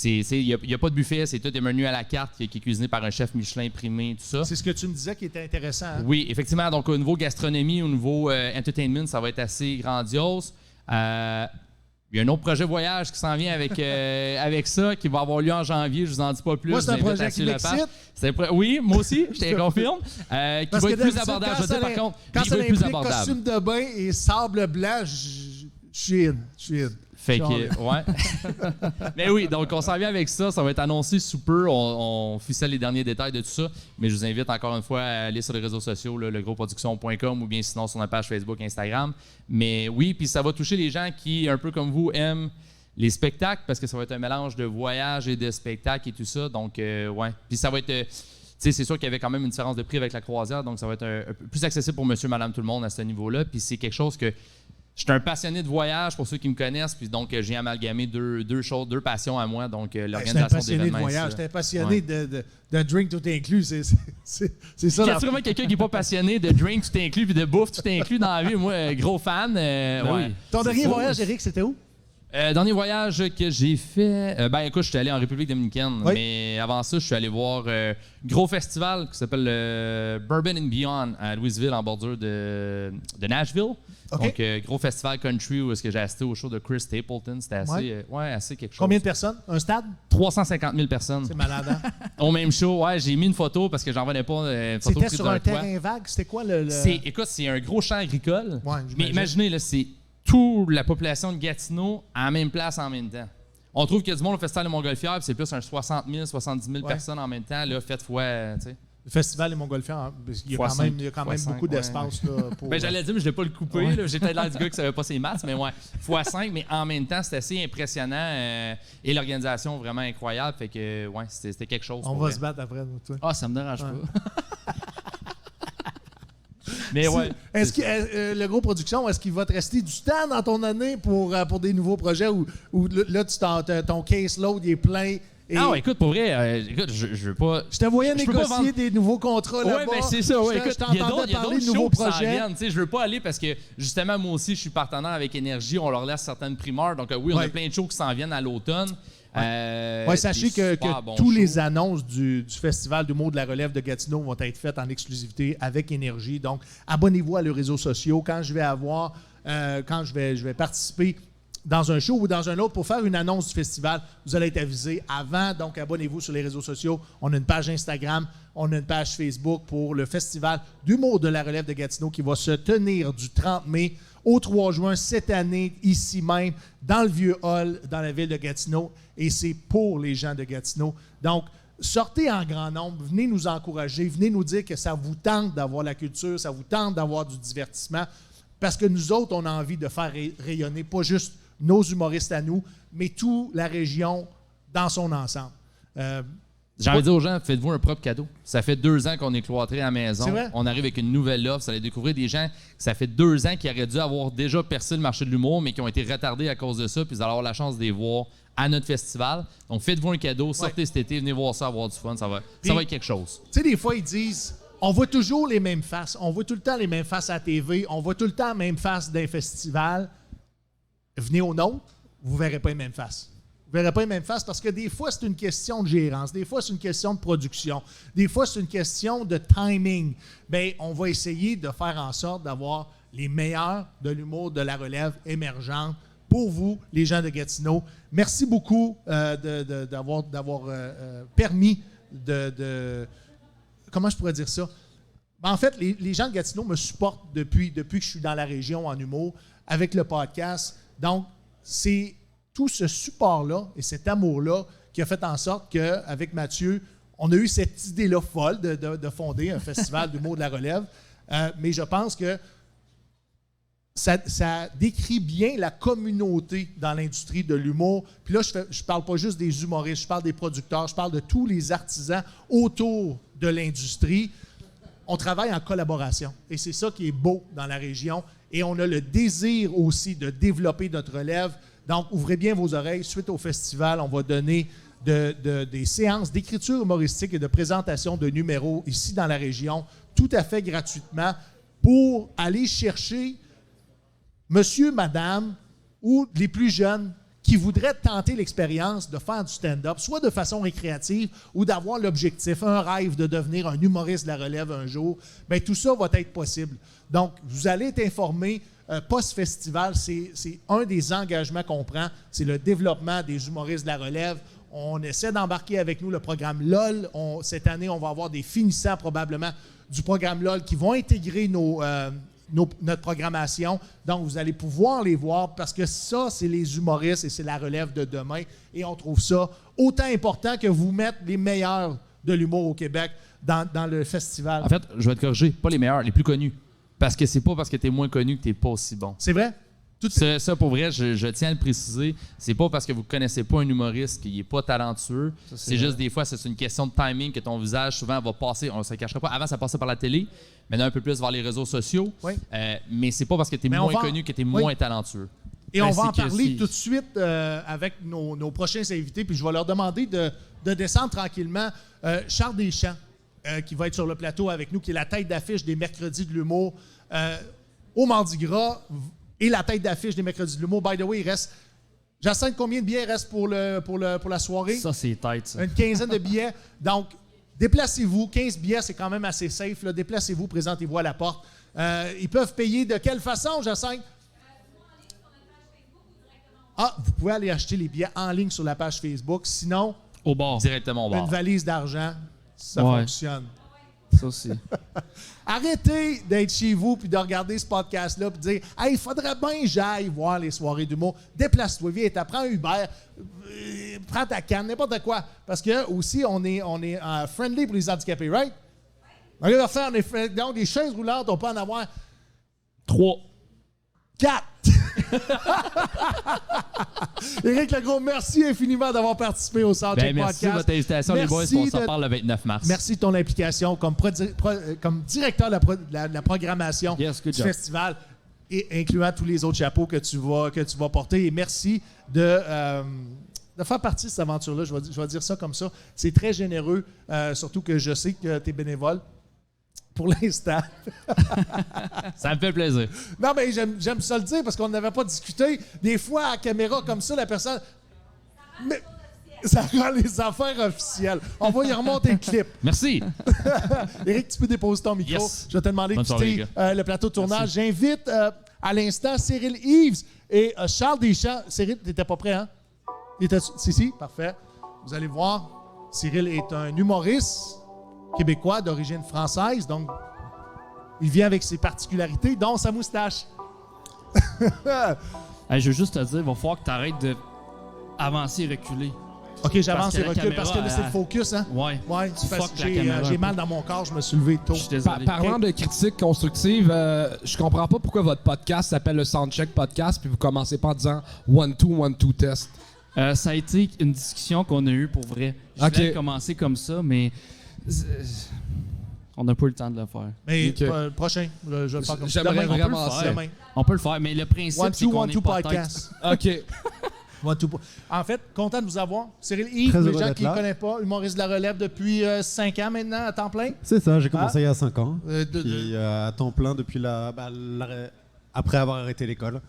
Il n'y a pas de buffet, c'est tout des menus à la carte qui est cuisiné par un chef Michelin primé, tout ça. C'est ce que tu me disais qui était intéressant. Hein? Oui, effectivement. Donc, au niveau gastronomie, au niveau entertainment, ça va être assez grandiose. Il y a un autre projet voyage qui s'en vient avec ça, qui va avoir lieu en janvier. Je vous en dis pas plus. Moi, c'est un projet qui m'excite. Oui, moi aussi, je te confirme. Qui va être plus abordable. Je veux dire, par contre, quand ça implique costume de bain et sable blanc, je suis in. Fait que, ouais. Mais oui, donc on s'en vient avec ça. Ça va être annoncé sous peu. On ficelle les derniers détails de tout ça. Mais je vous invite encore une fois à aller sur les réseaux sociaux, legrosproduction.com ou bien sinon sur notre page Facebook, Instagram. Mais oui, puis ça va toucher les gens qui, un peu comme vous, aiment les spectacles parce que ça va être un mélange de voyage et de spectacles et tout ça. Donc, ouais. Puis ça va être... c'est sûr qu'il y avait quand même une différence de prix avec la croisière, donc ça va être un peu plus accessible pour monsieur, madame, tout le monde à ce niveau-là. Puis c'est quelque chose que... Je suis un passionné de voyage, pour ceux qui me connaissent, puis donc j'ai amalgamé deux choses, 2 passions à moi, donc l'organisation d'événements. J'étais un passionné de drink tout inclus, c'est ça. Il y a sûrement quelqu'un qui n'est pas passionné de drink tout inclus puis de bouffe tout inclus dans la vie. Moi, gros fan. Ouais. Oui. Ton dernier voyage, Éric, c'était où? Dernier voyage que j'ai fait, écoute, je suis allé en République dominicaine, oui. Mais avant ça, je suis allé voir gros festival qui s'appelle Bourbon and Beyond à Louisville, en bordure de Nashville. Okay. Donc, gros festival country où est-ce que j'ai assisté au show de Chris Stapleton. C'était assez, assez quelque chose. Combien de personnes? Un stade? 350 000 personnes. C'est malade, hein? Au même show, ouais, j'ai mis une photo parce que j'en venais pas une photo prise sur un terrain vague? C'était quoi le... Écoute, c'est un gros champ agricole. Ouais, mais imaginez, là, c'est toute la population de Gatineau à la même place en même temps. On trouve qu'il y a du monde au Festival de Montgolfière, puis c'est plus un 60 000, 70 000 personnes en même temps, là, faites fois, tu sais. Le Festival des Montgolfières, hein, il y a quand même beaucoup d'espace. Là, pour... j'allais dire, mais je ne l'ai pas le coupé. Ouais. J'ai peut-être l'air du gars qui ne savait pas ses maths, mais ouais, x5. Mais en même temps, c'était assez impressionnant. Et l'organisation, vraiment incroyable. Fait que, ouais, c'était quelque chose. On va se battre après. Toi. Ah, ça me dérange pas. Mais ouais. Est-ce que le Gros Production, est-ce qu'il va te rester du temps dans ton année pour des nouveaux projets ou là, ton caseload est plein? Non, écoute, pour vrai, je veux pas. Je te voyais négocier des nouveaux contrats là-bas. Oui, ben c'est ça. Ouais, écoute, il y a d'autres nouveaux projets. Je veux pas aller parce que, justement, moi aussi, je suis partenaire avec Énergie. On leur laisse certaines primeurs. Donc, oui, on a plein de shows qui s'en viennent à l'automne. Sachez que tous les annonces du Festival d'humour de la relève de Gatineau vont être faites en exclusivité avec Énergie. Donc, abonnez-vous à leurs réseaux sociaux. Quand je vais participer dans un show ou dans un autre pour faire une annonce du festival, vous allez être avisé avant. Donc, abonnez-vous sur les réseaux sociaux. On a une page Instagram, on a une page Facebook pour le festival d'humour de la relève de Gatineau qui va se tenir du 30 mai au 3 juin cette année, ici même, dans le Vieux Hall, dans la ville de Gatineau. Et c'est pour les gens de Gatineau. Donc, sortez en grand nombre, venez nous encourager, venez nous dire que ça vous tente d'avoir la culture, ça vous tente d'avoir du divertissement. Parce que nous autres, on a envie de faire rayonner pas juste nos humoristes à nous, mais toute la région dans son ensemble. J'ai envie de dire aux gens, faites-vous un propre cadeau. Ça fait 2 ans qu'on est cloîtré à la maison. C'est vrai? On arrive avec une nouvelle offre. Ça allait découvrir des gens que ça fait 2 ans qui auraient dû avoir déjà percé le marché de l'humour, mais qui ont été retardés à cause de ça. Puis vous allez avoir la chance de les voir à notre festival. Donc faites-vous un cadeau, sortez cet été, venez voir ça, avoir du fun. Ça va être quelque chose. Tu sais, des fois, ils disent... On voit toujours les mêmes faces. On voit tout le temps les mêmes faces à la TV. On voit tout le temps les mêmes faces d'un festival. Venez au nôtre, vous ne verrez pas les mêmes faces. Vous ne verrez pas les mêmes faces parce que des fois, c'est une question de gérance. Des fois, c'est une question de production. Des fois, c'est une question de timing. Bien, on va essayer de faire en sorte d'avoir les meilleurs de l'humour de la relève émergente pour vous, les gens de Gatineau. Merci beaucoup d'avoir permis de comment je pourrais dire ça? En fait, les gens de Gatineau me supportent depuis que je suis dans la région en humour, avec le podcast. Donc, c'est tout ce support-là et cet amour-là qui a fait en sorte qu'avec Mathieu, on a eu cette idée-là folle de fonder un festival d'humour de la relève. Mais je pense que ça décrit bien la communauté dans l'industrie de l'humour. Puis là, je ne parle pas juste des humoristes, je parle des producteurs, je parle de tous les artisans autour de l'industrie. On travaille en collaboration. Et c'est ça qui est beau dans la région. Et on a le désir aussi de développer notre relève. Donc, ouvrez bien vos oreilles. Suite au festival, on va donner des séances d'écriture humoristique et de présentation de numéros ici dans la région, tout à fait gratuitement, pour aller chercher monsieur, madame ou les plus jeunes qui voudraient tenter l'expérience de faire du stand-up, soit de façon récréative ou d'avoir l'objectif, un rêve de devenir un humoriste de la relève un jour, bien, tout ça va être possible. Donc, vous allez être informés. Post-festival, c'est un des engagements qu'on prend, c'est le développement des humoristes de la relève. On essaie d'embarquer avec nous le programme LOL. Cette année, on va avoir des finissants probablement du programme LOL qui vont intégrer notre programmation. Donc, vous allez pouvoir les voir parce que ça, c'est les humoristes et c'est la relève de demain. Et on trouve ça autant important que vous mettre les meilleurs de l'humour au Québec dans le festival. En fait, je vais te corriger, pas les meilleurs, les plus connus. Parce que c'est pas parce que tu es moins connu que tu n'es pas aussi bon. C'est vrai? Ça, pour vrai, je tiens à le préciser. C'est pas parce que vous ne connaissez pas un humoriste qu'il n'est pas talentueux. C'est juste des fois, c'est une question de timing que ton visage, souvent, va passer. On ne se cachera pas. Avant, ça passait par la télé. Maintenant, un peu plus vers les réseaux sociaux. Oui. Mais c'est pas parce que tu es moins connu que tu es moins talentueux. Et on va en parler tout de suite avec nos prochains invités. Puis je vais leur demander de descendre tranquillement. Charles Deschamps, qui va être sur le plateau avec nous, qui est la tête d'affiche des Mercredis de l'humour au Mardi Gras et la tête d'affiche des Mercredis de l'humour. By the way, il reste... Jacinthe, combien de billets reste pour la soirée? Ça, c'est tête, ça. Une quinzaine de billets. Donc, déplacez-vous. 15 billets, c'est quand même assez safe. Là. Déplacez-vous, présentez-vous à la porte. Ils peuvent payer de quelle façon, Jacinthe? Vous pouvez aller acheter les billets en ligne sur la page Facebook. Sinon, au bar. Directement au bar. Une valise d'argent, ça fonctionne. Ça aussi. Arrêtez d'être chez vous puis de regarder ce podcast-là puis de dire « Hey, il faudrait bien que j'aille voir les soirées d'humour. Déplace-toi, viens, prends un Uber, prends ta canne, n'importe quoi. » Parce que aussi, on est friendly pour les handicapés, right? On va faire donc des chaises roulantes, on peut en avoir 3. 4. Éric Legros, merci infiniment d'avoir participé au Soundcheck Podcast. Merci de votre invitation, les boys. On s'en parle le 29 mars. Merci de ton implication comme directeur de la programmation du festival, et incluant tous les autres chapeaux que tu vas porter. Et merci de faire partie de cette aventure-là. Je vais dire ça comme ça. C'est très généreux, surtout que je sais que tu es bénévole. Pour l'instant. Ça me fait plaisir. Non, mais j'aime ça le dire parce qu'on n'avait pas discuté. Des fois, à caméra comme ça, la personne... Mais ça rend les affaires officielles. On va y remonter le clip. Merci. Éric, tu peux déposer ton micro. Yes. Je vais te demander de quitter le plateau de tournage. Merci. J'invite À l'instant, Cyril Eves et Charles Deschamps. Cyril, t'étais pas prêt, hein? Si, parfait. Vous allez voir, Cyril est un humoriste québécois d'origine française, donc il vient avec ses particularités, dont sa moustache. Hey, je veux juste te dire, il va falloir que tu arrêtes d'avancer et reculer. OK, j'avance Parce que et la recule caméra, parce que là, c'est le focus, hein? Ouais. Ouais, Tu fuck la caméra un j'ai peu. mal dans mon corps, je me suis levé tôt. Je suis désolé. Parlant de critiques constructives, je comprends pas pourquoi votre podcast s'appelle le Soundcheck Podcast puis vous commencez pas en disant 1-2 test. Ça a été une discussion qu'on a eue pour vrai. Je Ok. voulais commencer comme ça, mais on n'a pas eu le temps de le faire. Mais OK. prochain, je vais le faire comme ça. J'aimerais Demain, vraiment on peut le ça. faire. Demain. On peut le faire, mais le principe, c'est qu'on est 1-2 peut-être... podcast. OK. En fait, content de vous avoir. Cyril Yves, Très les heureux gens d'être qui ne là. connaissent pas, humoriste de la relève depuis 5 ans maintenant, à temps plein. C'est ça, j'ai commencé il y a 5 ans. De- Puis à temps plein depuis après avoir arrêté l'école.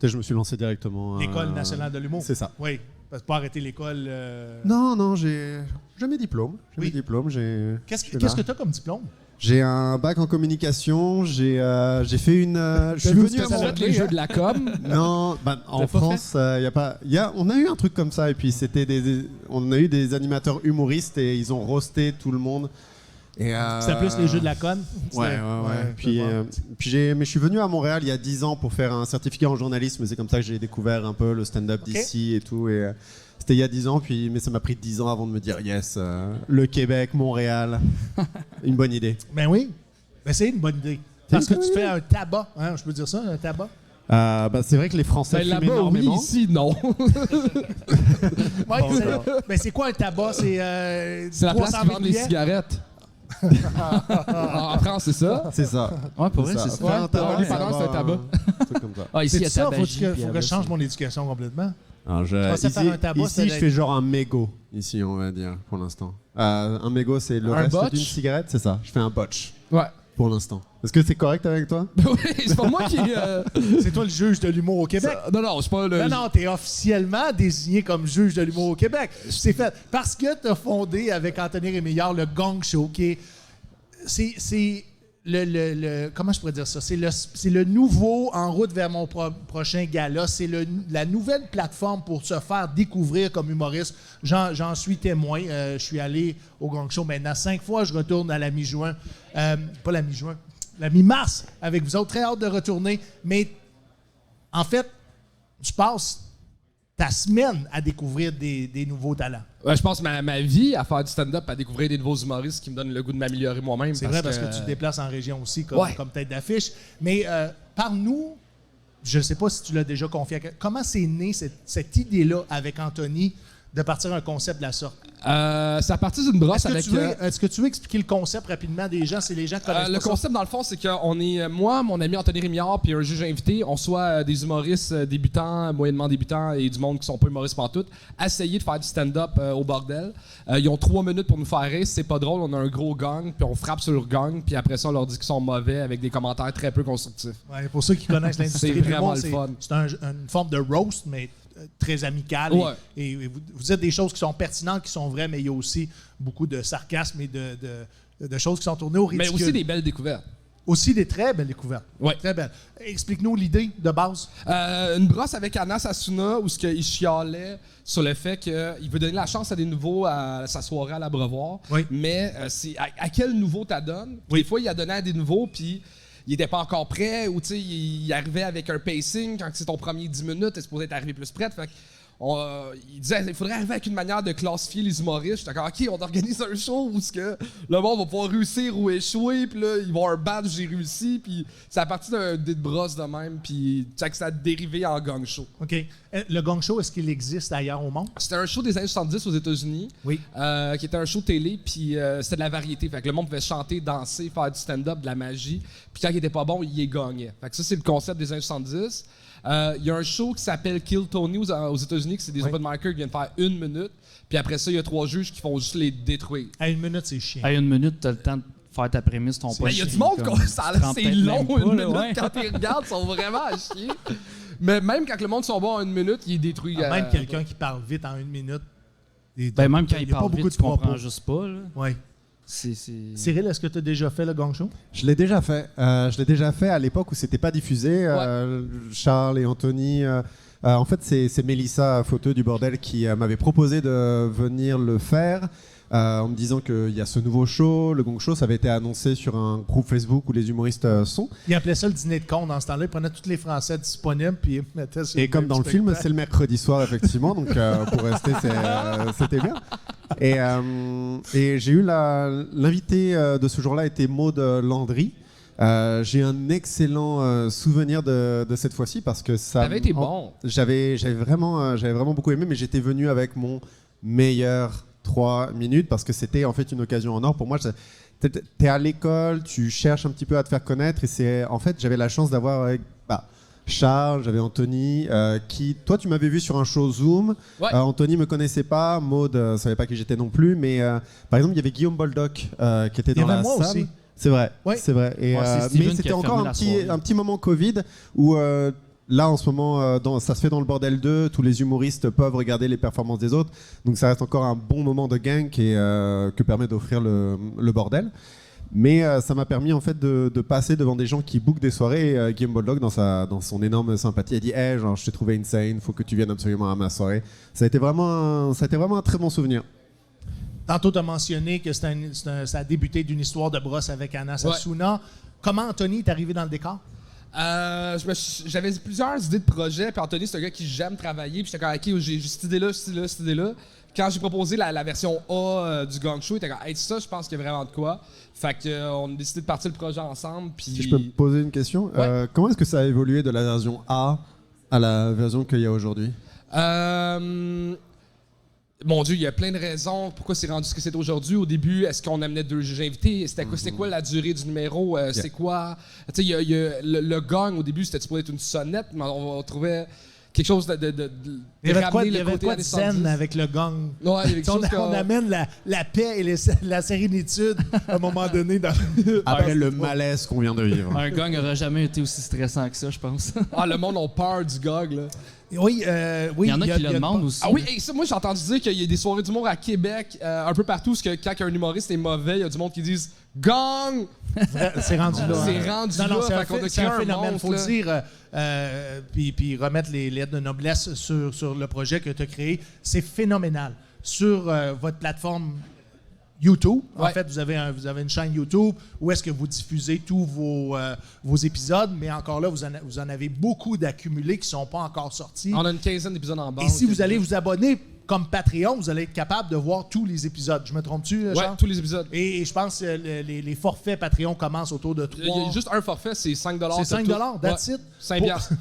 Je me suis lancé directement. L'École nationale de l'humour. C'est ça. Oui, parce que pas arrêter l'école. Non, j'ai mes diplômes. Oui. Qu'est-ce que tu as comme diplôme? J'ai un bac en communication. J'ai fait une. Je suis vu venu ce que à ça Montréal. donne? Les jeux de la com. Non, en T'as pas France, on a eu un truc comme ça et puis c'était on a eu des animateurs humoristes et ils ont roasté tout le monde. C'était plus les jeux de la conne? Ouais. Puis mais je suis venu à Montréal il y a 10 ans pour faire un certificat en journalisme. C'est comme ça que j'ai découvert un peu le stand-up d'ici et tout. Et c'était il y a 10 ans, mais ça m'a pris 10 ans avant de me dire yes, le Québec, Montréal, une bonne idée. Ben oui. Ben c'est une bonne idée. Parce que tu fais un tabac, hein, je peux dire ça, un tabac? C'est vrai que les Français Ben, fument là-bas, oui, énormément. ici, non. Ouais, ben c'est quoi un tabac? C'est C'est la place 300 qui 000 vend les billets? cigarettes. En France, c'est ça. C'est ça. Ouais, pour vrai, C'est c'est ça. ça. Faire un tabac, les parents, c'est un tabac. un truc comme ça. Ah, ici, il y C'est a ça, faut tabagie, que puis je après, change mon éducation complètement. Alors, pensais faire un tabac, ici, ça je doit fais être- genre un mégot, ici, on va dire, pour l'instant. Un mégot, c'est le Un reste botch? d'une cigarette, c'est ça. Je fais un botch, Ouais. pour l'instant. Est-ce que c'est correct avec toi? Oui, c'est pas moi qui. C'est toi le juge de l'humour au Québec. Non, c'est pas le. Non, t'es officiellement désigné comme juge de l'humour au Québec. C'est fait parce que t'as fondé avec Anthony Rémillard le Gong Show, qui est... C'est le comment je pourrais dire ça? C'est le nouveau en route vers mon prochain gala. C'est la nouvelle plateforme pour se faire découvrir comme humoriste. J'en suis témoin. Je suis allé au Gong Show maintenant 5 fois. Je retourne à la mi-juin. Pas la mi-juin. La mi-mars avec vous autres. Très hâte de retourner. Mais en fait, tu passes ta semaine à découvrir des nouveaux talents. Ouais, je passe ma vie à faire du stand-up, à découvrir des nouveaux humoristes qui me donnent le goût de m'améliorer moi-même. C'est vrai parce que tu te déplaces en région aussi comme, Ouais. comme tête d'affiche. Mais parle-nous, je ne sais pas si tu l'as déjà confié, comment c'est né cette idée-là avec Anthony de partir un concept de la sorte? C'est à partir d'une brosse avec. Est-ce que tu veux expliquer le concept rapidement des gens, si les gens connaissent Le pas ça? concept, dans le fond, c'est qu'on est, moi, mon ami Anthony Rémillard, puis un juge invité, on soit des humoristes débutants, moyennement débutants et du monde qui sont pas humoristes pantoute, essayer de faire du stand-up au bordel. Ils ont 3 minutes pour nous faire rire. Si c'est pas drôle, on a un gros gang, puis on frappe sur le gang, puis après ça, on leur dit qu'ils sont mauvais avec des commentaires très peu constructifs. Ouais, pour ceux qui connaissent l'industrie C'est de vraiment l'humour, le fun. c'est une forme de roast, mais très amicale. Ouais. Et vous dites des choses qui sont pertinentes, qui sont vraies, mais il y a aussi beaucoup de sarcasme et de choses qui sont tournées au ridicule. Mais aussi des belles découvertes. Aussi des très belles découvertes. Ouais. Très belles. Explique-nous l'idée de base. Une brosse avec Anna Sassouna où il chialait sur le fait qu'il veut donner la chance à des nouveaux à sa soirée à l'Abreuvoir. Oui. Mais c'est à quel nouveau t'as donnes? Oui. Des fois, il a donné à des nouveaux, puis il était pas encore prêt, ou tu sais, il arrivait avec un pacing. Quand c'est ton premier 10 minutes, t'es supposé être arrivé plus prêt. Fait que il disait il faudrait arriver avec une manière de classifier les humoristes. J'étais d'accord, ok, on organise un show où que le monde va pouvoir réussir ou échouer, puis là, ils vont avoir un badge, j'ai réussi, puis c'est à partir d'un dé de brosse de même, puis tu sais que ça a dérivé en gang show. OK. Le Gong Show, est-ce qu'il existe ailleurs au monde? C'était un show des années 70 aux États-Unis, Oui. qui était un show télé, puis c'était de la variété. Fait que le monde pouvait chanter, danser, faire du stand-up, de la magie, puis quand il était pas bon, il y gagnait. Fait que ça, c'est le concept des années 70. Il y a un show qui s'appelle Kill Tony aux États-Unis, que c'est des Oui. open micers qui viennent faire 1 minute, puis après ça, il y a 3 juges qui font juste les détruire. À 1 minute, c'est chiant. À 1 minute, t'as le temps de faire ta prémisse, ton Mais il y a punch, du monde, comme, ça, tu te rends c'est peut-être long, même pas, 1 là, minute, ouais. quand tu regardes, ils sont vraiment à chier. Mais même quand le monde sont bons en 1 minute, il est détruit. Même quelqu'un qui parle vite en 1 minute. Ben, même quand y il a pas parle beaucoup vite, de tu comprends propos. juste pas. Là. Oui. Cyril, est-ce que tu as déjà fait le Gong Show? Je l'ai déjà fait. Je l'ai déjà fait à l'époque où c'était pas diffusé. Charles et Anthony. En fait, c'est Mélissa Fauteux du Bordel qui m'avait proposé de venir le faire. En me disant qu'il y a ce nouveau show, le Gong Show, ça avait été annoncé sur un groupe Facebook où les humoristes sont. Il appelait ça le dîner de con dans ce temps-là. Il prenait tous les Français disponibles puis il mettait sur Et comme dans le film, c'est le mercredi soir, effectivement. Donc, pour rester, c'était bien. Et j'ai eu l'invité de ce jour-là était Maud Landry. J'ai un excellent souvenir de cette fois-ci parce que ça avait été bon. J'avais vraiment beaucoup aimé, mais j'étais venu avec mon meilleur 3 minutes parce que c'était en fait une occasion en or pour moi. T'es à l'école, tu cherches un petit peu à te faire connaître et en fait j'avais la chance d'avoir Charles, j'avais Anthony qui, toi tu m'avais vu sur un show Zoom. Anthony me connaissait pas, Maud savait pas qui j'étais non plus, mais par exemple il y avait Guillaume Boldoc qui était dans la salle. Aussi. C'est vrai, ouais. C'est vrai. Et, mais c'était encore un petit moment Covid où là, en ce moment, ça se fait dans le Bordel 2, tous les humoristes peuvent regarder les performances des autres. Donc ça reste encore un bon moment de gang que permet d'offrir le Bordel. Mais ça m'a permis en fait de passer devant des gens qui bookent des soirées. Et Guillaume Boldoc, dans son énorme sympathie, a dit hey, genre, je t'ai trouvé insane, faut que tu viennes absolument à ma soirée. Ça a été vraiment un très bon souvenir. Tantôt, tu as mentionné que ça a débuté d'une histoire de brosse avec Anna Sassouna. Comment Anthony est arrivé dans le décor? J'avais plusieurs idées de projets, puis Anthony, c'est un gars qui j'aime travailler, puis j'étais comme, OK, j'ai cette idée-là. Quand j'ai proposé la version A du Gong Show, il était comme, hey, ça, je pense qu'il y a vraiment de quoi. Fait qu'on a décidé de partir le projet ensemble. Puis... Si je peux me poser une question, comment est-ce que ça a évolué de la version A à la version qu'il y a aujourd'hui? Mon Dieu, il y a plein de raisons pourquoi c'est rendu ce que c'est aujourd'hui. Au début, est-ce qu'on amenait 2 juges invités? C'était quoi la durée du numéro? C'est quoi? Tu sais, le gong, au début, c'était supposé être une sonnette, mais on trouvait quelque chose de il y avait quoi de zen avec le gong? Ouais, il y avait quelque chose on amène la paix et la sérénitude à un moment donné. Après le malaise qu'on vient de vivre. Un gong n'aurait jamais été aussi stressant que ça, je pense. Le monde a peur du gong, là. Oui, il y en a qui le demandent aussi. Ah oui, et ça, moi j'ai entendu dire qu'il y a des soirées d'humour à Québec, un peu partout, parce que quand un humoriste est mauvais, il y a du monde qui disent Gong! C'est rendu là. C'est rendu là. C'est un phénomène, il faut le dire. Puis remettre les lettres de noblesse sur le projet que tu as créé. C'est phénoménal. Sur votre plateforme YouTube, en fait, vous avez une chaîne YouTube où est-ce que vous diffusez tous vos épisodes, mais encore là, vous en avez beaucoup d'accumulés qui ne sont pas encore sortis. On a une quinzaine d'épisodes en bas. Et si vous allez vous abonner comme Patreon, vous allez être capable de voir tous les épisodes. Je me trompe-tu, Jean? Oui, tous les épisodes. Et je pense que les forfaits Patreon commencent autour de 3. Il y a juste un forfait, c'est 5 $. C'est 5 $, that's it? 5 piastres.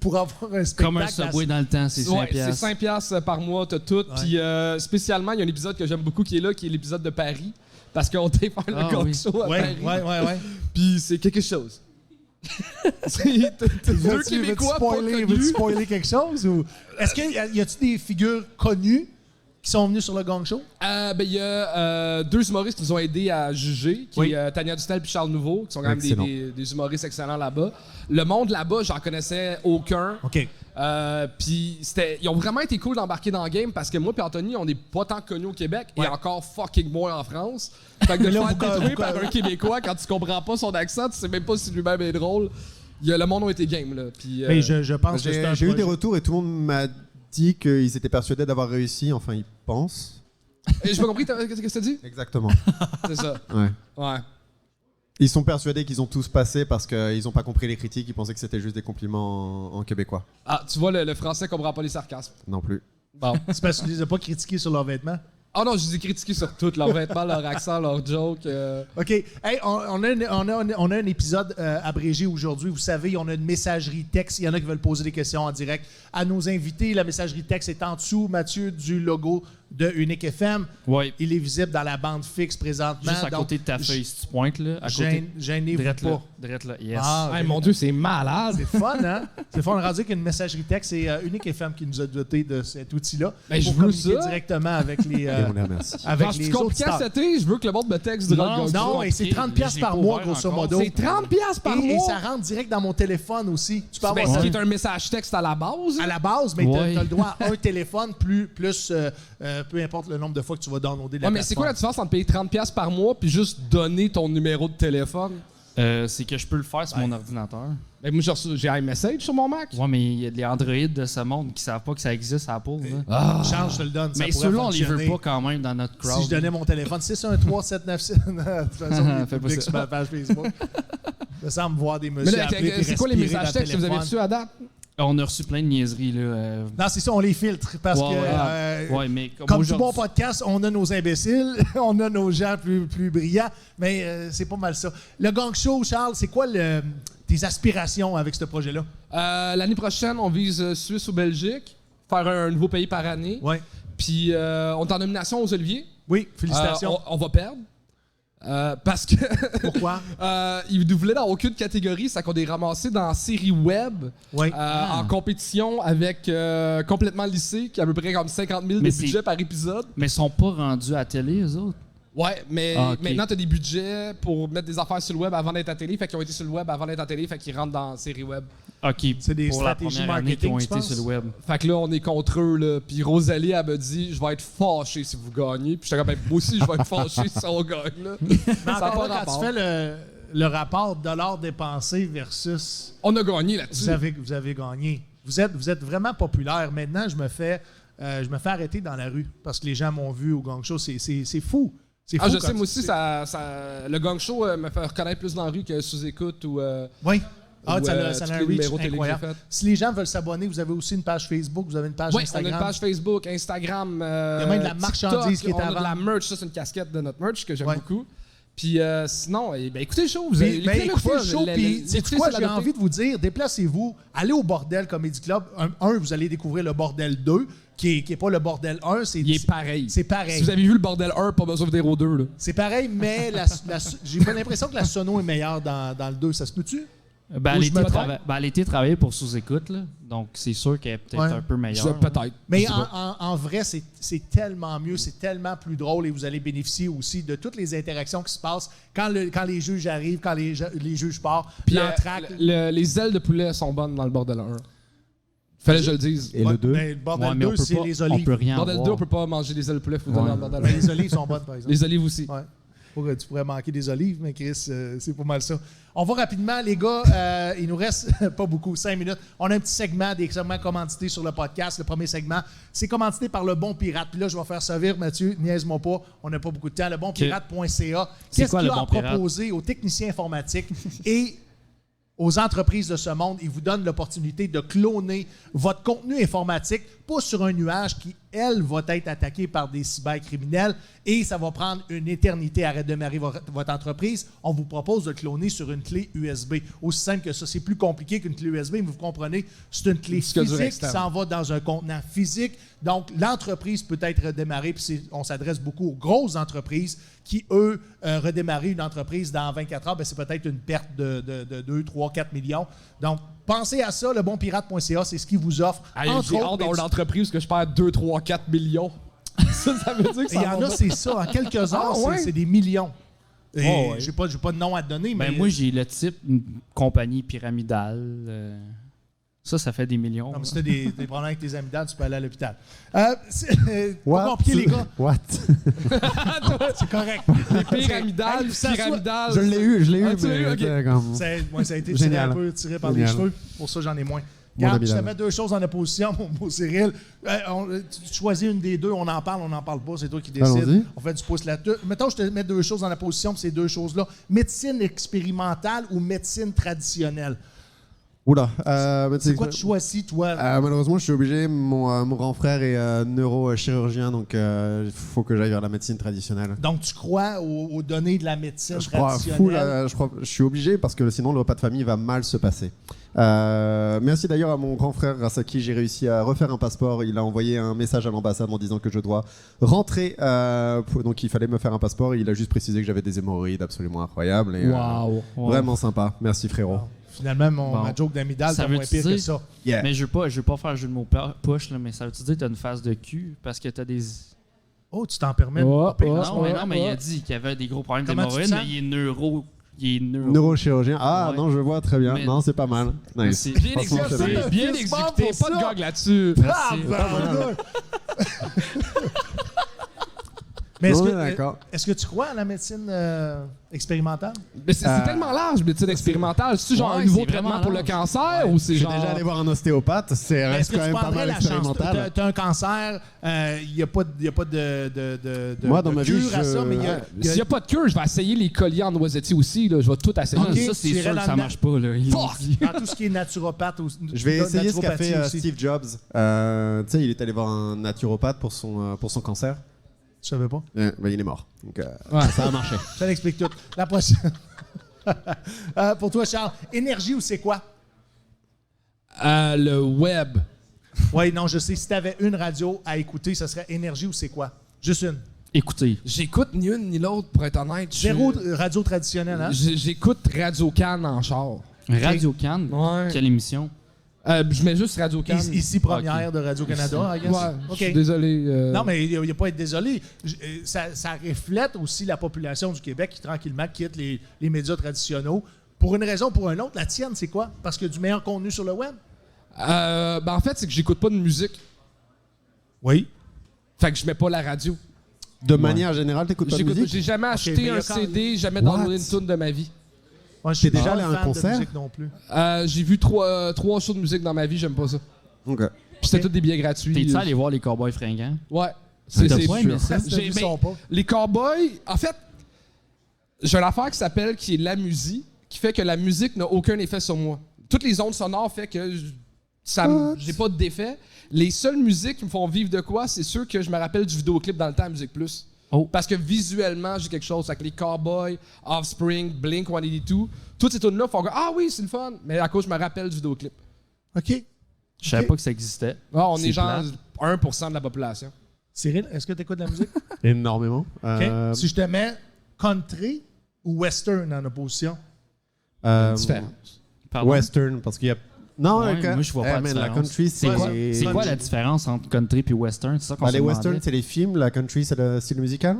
Pour avoir un spectacle. Comme un Subway dans le temps, c'est 5 piastres. C'est 5 piastres par mois, t'as tout. Puis spécialement, il y a un épisode que j'aime beaucoup qui est là, qui est l'épisode de Paris. Parce qu'on était faire le Gong Show à Paris. Ouais. Puis c'est quelque chose. C'est deux Québécois pas connus. Veux-tu spoiler quelque chose? Ou... Est-ce qu'il y a-tu des figures connues qui sont venues sur le Gong Show? Il y a 2 humoristes qui nous ont aidés à juger, qui est Tania Dustel et Charles Nouveau, qui sont quand même des humoristes excellents là-bas. Le monde là-bas, j'en connaissais aucun. OK. Puis ils ont vraiment été cool d'embarquer dans le game parce que moi et Anthony, on n'est pas tant connus au Québec et encore fucking moins en France. Fait que de le faire détruire par un Québécois quand tu comprends pas son accent, tu sais même pas si lui-même est drôle. Le monde a été game, là. Puis, je pense que j'ai eu des retours et tout le monde m'a dit qu'ils étaient persuadés d'avoir réussi. Enfin, ils pensent. Et j'ai pas compris, qu'est-ce que tu as dit? Exactement. C'est ça. Ouais. Ils sont persuadés qu'ils ont tous passé parce qu'ils n'ont pas compris les critiques. Ils pensaient que c'était juste des compliments en québécois. Ah, tu vois, le français comprend pas les sarcasmes. Non plus. Bon. C'est parce qu'ils les ont pas critiqués sur leurs vêtements? Ah non, je les ai critiqués sur tout, leurs vêtements, leur accent, leurs jokes. OK. Hey, on a un épisode abrégé aujourd'hui. Vous savez, on a une messagerie texte. Il y en a qui veulent poser des questions en direct à nos invités. La messagerie texte est en dessous, Mathieu, du logo de Unique FM. Oui. Il est visible dans la bande fixe présentement. Juste à côté de ta feuille, si tu pointes, là. À côté. Gênez-vous pas. Drette là, yes. Hey, mon Dieu, c'est malade. C'est fun, hein? C'est fun. On a rendu qu'une messagerie texte, c'est Unique FM qui nous a doté de cet outil-là. Ben, pour je veux communiquer ça. directement avec les Quand je suis compliqué à setter, je veux que le monde me texte du rock. Non, et c'est 30$ par mois, grosso modo. C'est 30$ par mois. Et ça rentre direct dans mon téléphone aussi. Tu peux avoir ce qui est un message texte à la base. À la base, mais tu as le droit à un téléphone plus peu importe le nombre de fois que tu vas downloader la Ouais, mais c'est quoi la plateforme. différence entre payer 30$ par mois puis juste donner ton numéro de téléphone? C'est que je peux le faire sur mon ordinateur. Ben, moi, j'ai iMessage sur mon Mac. Ouais, mais il y a des Android de ce monde qui savent pas que ça existe à Apple. Là. Charles, je te le donne. ça Mais pourrait ceux-là, on les veut fonctionner. pas quand même dans notre crowd. Si je donnais mon téléphone, 613-796. De toute façon, il est Fais pas public ça. sur ma page Facebook. Il me semble voir des Mais messieurs là, appeler puis c'est quoi les respirer messages dans le textes que vous avez téléphone. reçus à date? On a reçu plein de niaiseries. Là. Non, c'est ça, on les filtre parce Ouais, que... ouais, mais Comme tout aujourd'hui- bon podcast, on a nos imbéciles, on a nos gens plus brillants, mais c'est pas mal ça. Le Gang Show, Charles, c'est quoi tes aspirations avec ce projet-là? L'année prochaine, on vise Suisse ou Belgique, faire un nouveau pays par année. Oui. Puis on est en nomination aux Oliviers. Oui, félicitations. On va perdre. Parce que Pourquoi? ils nous voulaient dans aucune catégorie, c'est qu'on est ramassé dans la série web Oui. en compétition avec Complètement Lycée, qui a à peu près comme 50 000 Mais de c'est- budget par épisode. Mais ils sont pas rendus à télé, eux autres. Ouais, mais Ah, ok. maintenant, tu as des budgets pour mettre des affaires sur le web avant d'être à télé. Fait qu'ils ont été sur le web avant d'être à télé, fait qu'ils rentrent dans la série web. OK, C'est des pour la stratégies première année qui marketing, ont tu été penses? sur le web. Fait que là, on est contre eux, là. Puis Rosalie, elle me dit, je vais être fâché si vous gagnez. Puis j'étais comme, ben, moi aussi, je vais être fâché si on gagne, là. Mais Ça a encore pas là, quand rapport. tu fais le rapport dollars dépensés versus On a gagné là-dessus. vous avez gagné. Vous êtes vraiment populaire. Maintenant, je me fais arrêter dans la rue parce que les gens m'ont vu au Gang Show. C'est fou. C'est fou. Ah, je quand sais, moi tu- aussi, le gang show me fait reconnaître plus dans la rue que sous-écoute ou. Oui. Ah, ou, ça a tous un les reach numéros télé que j'ai incroyable. fait. Si les gens veulent s'abonner, vous avez aussi une page Facebook, vous avez une page Oui, on a Instagram. une page Facebook, Instagram. Il y a même de la marchandise qui est à On a de la vendre. merch, ça, c'est une casquette de notre merch que j'aime Ouais. beaucoup. Puis sinon, ben, écoutez le show. Vous avez Ben, écoutez le show, puis écoutez, sais-tu quoi, c'est j'ai l'adopté. envie de vous dire, déplacez-vous, allez au Bordel Comedy Club. Vous allez découvrir le Bordel 2, qui est pas le Bordel 1. Il est pareil. C'est pareil. Si vous avez vu le bordel 1, pas besoin de venir au 2. Là. C'est pareil, mais j'ai pas l'impression que la sono est meilleure dans le 2. Ça se peut-tu? Ben, Ou elle je me trompe? a été travaillée pour sous-écoute, là. Donc, c'est sûr qu'elle est peut-être Ouais. un peu meilleure. Peut-être. Mais Je sais pas. en vrai, c'est tellement mieux, c'est tellement plus drôle et vous allez bénéficier aussi de toutes les interactions qui se passent quand les juges arrivent, quand les juges partent, Puis l'entraque. les ailes de poulet sont bonnes dans le bordel 1. Fallait que je le dise. Et le 2? Ben, le Bordel Ouais, mais 2, on peut c'est pas- les On olives. peut rien Bordel 2, avoir. on peut pas manger des ailes de poulet, faut donner dans le bordel Ben, 1. les olives sont bonnes, par exemple. Les olives aussi. Ouais. Tu pourrais manquer des olives, mais Chris, c'est pas mal ça. On va rapidement, les gars. Il nous reste pas beaucoup, 5 minutes. On a un petit segment, des segments commandités sur le podcast. Le premier segment, c'est commandité par Le Bon Pirate. Puis là, je vais faire servir, Mathieu, niaise-moi pas. On n'a pas beaucoup de temps. Lebonpirate.ca. C'est Qu'est-ce quoi, qu'il Le a à Bon Pirate? proposer aux techniciens informatiques et aux entreprises de ce monde? Il vous donne l'opportunité de cloner votre contenu informatique, pas sur un nuage qui, elle, va être attaqué par des cybercriminels et ça va prendre une éternité à redémarrer votre entreprise. On vous propose de le cloner sur une clé USB. Aussi simple que ça. C'est plus compliqué qu'une clé USB, mais vous comprenez, c'est une clé Disque dur physique qui externe. s'en va dans un contenant physique. Donc, l'entreprise peut être redémarrée, puis on s'adresse beaucoup aux grosses entreprises qui, eux, redémarrer une entreprise dans 24 heures, ben, c'est peut-être une perte de 2, 3, 4 millions. Donc, pensez à ça, lebonpirate.ca, c'est ce qui vous offre. Entre J'ai hâte autres, d'avoir une entreprise que je perds 2, 3, 4 millions. ça veut dire que il ça y en va a, bien. c'est ça. En quelques heures, Ah, ouais? c'est des millions. Et Oh, ouais. j'ai pas de nom à te donner, mais... Ben, moi, j'ai le type une compagnie pyramidale. Ça fait des millions. Non, mais si t'as des problèmes avec tes amygdales, tu peux aller à l'hôpital. C'est pas compliqué, les gars. What? C'est correct. Pyramidal, Hey, ça pyramidal. Je l'ai eu, Ah, tu l'as eu, mais ok. comme... Ça a été tiré Génial. un peu tiré par les Génial. cheveux. Pour ça, j'en ai moins. Mon Regarde, je te amygdale. mets deux choses en opposition, mon beau Cyril. Tu choisis une des deux, on en parle pas, c'est toi qui décides. Allons-y. On fait du pouce là-dessus. Mettons, je te mets deux choses en opposition, puis ces deux choses-là. Médecine expérimentale ou médecine traditionnelle? Oula. C'est quoi tu choisis, toi? Malheureusement, je suis obligé. Mon grand frère est neurochirurgien, donc il faut que j'aille vers la médecine traditionnelle. Donc, tu crois aux données de la médecine Je crois traditionnelle? je suis obligé parce que sinon le repas de famille va mal se passer. Merci d'ailleurs à mon grand frère grâce à qui j'ai réussi à refaire un passeport. Il a envoyé un message à l'ambassade en disant que je dois rentrer. Donc il fallait me faire un passeport. Il a juste précisé que j'avais des hémorroïdes absolument incroyables. Et, Wow. Vraiment sympa. Merci frérot. Finalement, ma joke d'amygdale, Ça c'est veut moins pire que dire- ça. Yeah. Mais je veux pas faire un jeu de mots push, là, mais ça veut dire que t'as une face de cul parce que t'as des. Oh, tu t'en permets? Oh, Pas pire, oh, hein? Non, mais il a dit qu'il y avait des gros problèmes Comment tu te d'hémorroïdes, sens? mais il est neuro. Neurochirurgien. Ah Ouais. non, je vois très bien. Mais- Non, c'est pas mal. Nice. C'est Bien Franchement, exécuté, c'est bien. bien Fist bump exécuté. pour Pas de ça. gag là-dessus. Ah, Merci. ben, Mais On est d'accord. est-ce que tu crois à la médecine expérimentale? Mais c'est tellement large, médecine expérimentale. C'est genre Ouais, un nouveau c'est traitement vraiment pour le large. cancer ou c'est Je suis genre. déjà allé voir un ostéopathe, c'est Est-ce reste que quand tu même pas prendrais mal la chance? expérimental. T'as un cancer, il n'y a pas de Moi, dans ma vie, cure à ça, mais il y a... S'il n'y a pas de cure, je vais essayer les colliers en noisettier aussi. Là. Je vais tout essayer. Ok. Ça, c'est tu irais sûr dans que ça le- marche pas. Là. Ils l'ont Fuck! dit. Dans tout ce qui est naturopathe. Je vais essayer ce qu'a fait naturopathie aussi. Steve Jobs. Tu sais, il est allé voir un naturopathe pour son cancer. Je savais pas. Il est mort. Donc, Ça a marché. Ça l'explique tout. La prochaine. Pour toi, Charles, énergie ou c'est quoi? Le web. Oui, non, je sais. Si tu avais une radio à écouter, ce serait énergie ou c'est quoi? Juste une. Écoutez, J'écoute ni une ni l'autre, pour être honnête. Zéro radio traditionnelle, hein? J'écoute Radio Cannes en char. Radio Cannes, Ouais. quelle émission? Je mets juste Radio Cannes. Ici, première de Radio-Canada, I guess. Ouais, je suis OK. désolé. Non, mais il n'y a pas à être désolé. Ça reflète aussi la population du Québec qui tranquillement quitte les médias traditionnels. Pour une raison ou pour une autre, la tienne, c'est quoi? Parce qu'il y a du meilleur contenu sur le web? En fait, c'est que j'écoute pas de musique. Oui. Fait que je mets pas la radio. de manière générale, t'écoutes pas de musique? J'ai jamais mais acheté il y a un quand- CD, jamais What? downloadé une tune de ma vie. Moi, je suis T'es déjà pas allé à un fan de concert? musique non plus. J'ai vu trois shows de musique dans ma vie, j'aime pas ça. Ok. Puis c'était tous des billets gratuits. T'es-tu allé voir les Cowboys fringants? Ouais. T'as C'est pas aimé ça? J'ai vu son pas. Les Cowboys, en fait, j'ai une affaire qui est la musique, qui fait que la musique n'a aucun effet sur moi. Toutes les ondes sonores fait que j'ai pas d'effet. Les seules musiques qui me font vivre de quoi, c'est ceux que je me rappelle du vidéoclip dans le temps à Musique Plus. Oh. Parce que visuellement, j'ai quelque chose. Avec les Cowboys, Offspring, Blink-182, toutes ces tunes-là font que ah oui, c'est le fun. Mais à cause, je me rappelle du vidéoclip. OK. Je savais Ok. pas que ça existait. Ah, on est C'est genre plate. 1% de la population. Cyril, est-ce que tu écoutes de la musique? Énormément. OK. Si je te mets country ou western en opposition? Différent. Pardon? Western, parce qu'il y a... Non, Ouais, moi, je vois pas la la différence. country, C'est quoi, c'est... c'est quoi la différence entre country et western? C'est ça qu'on Bah, se les demandait. westerns, c'est les films, la country, c'est le style musical?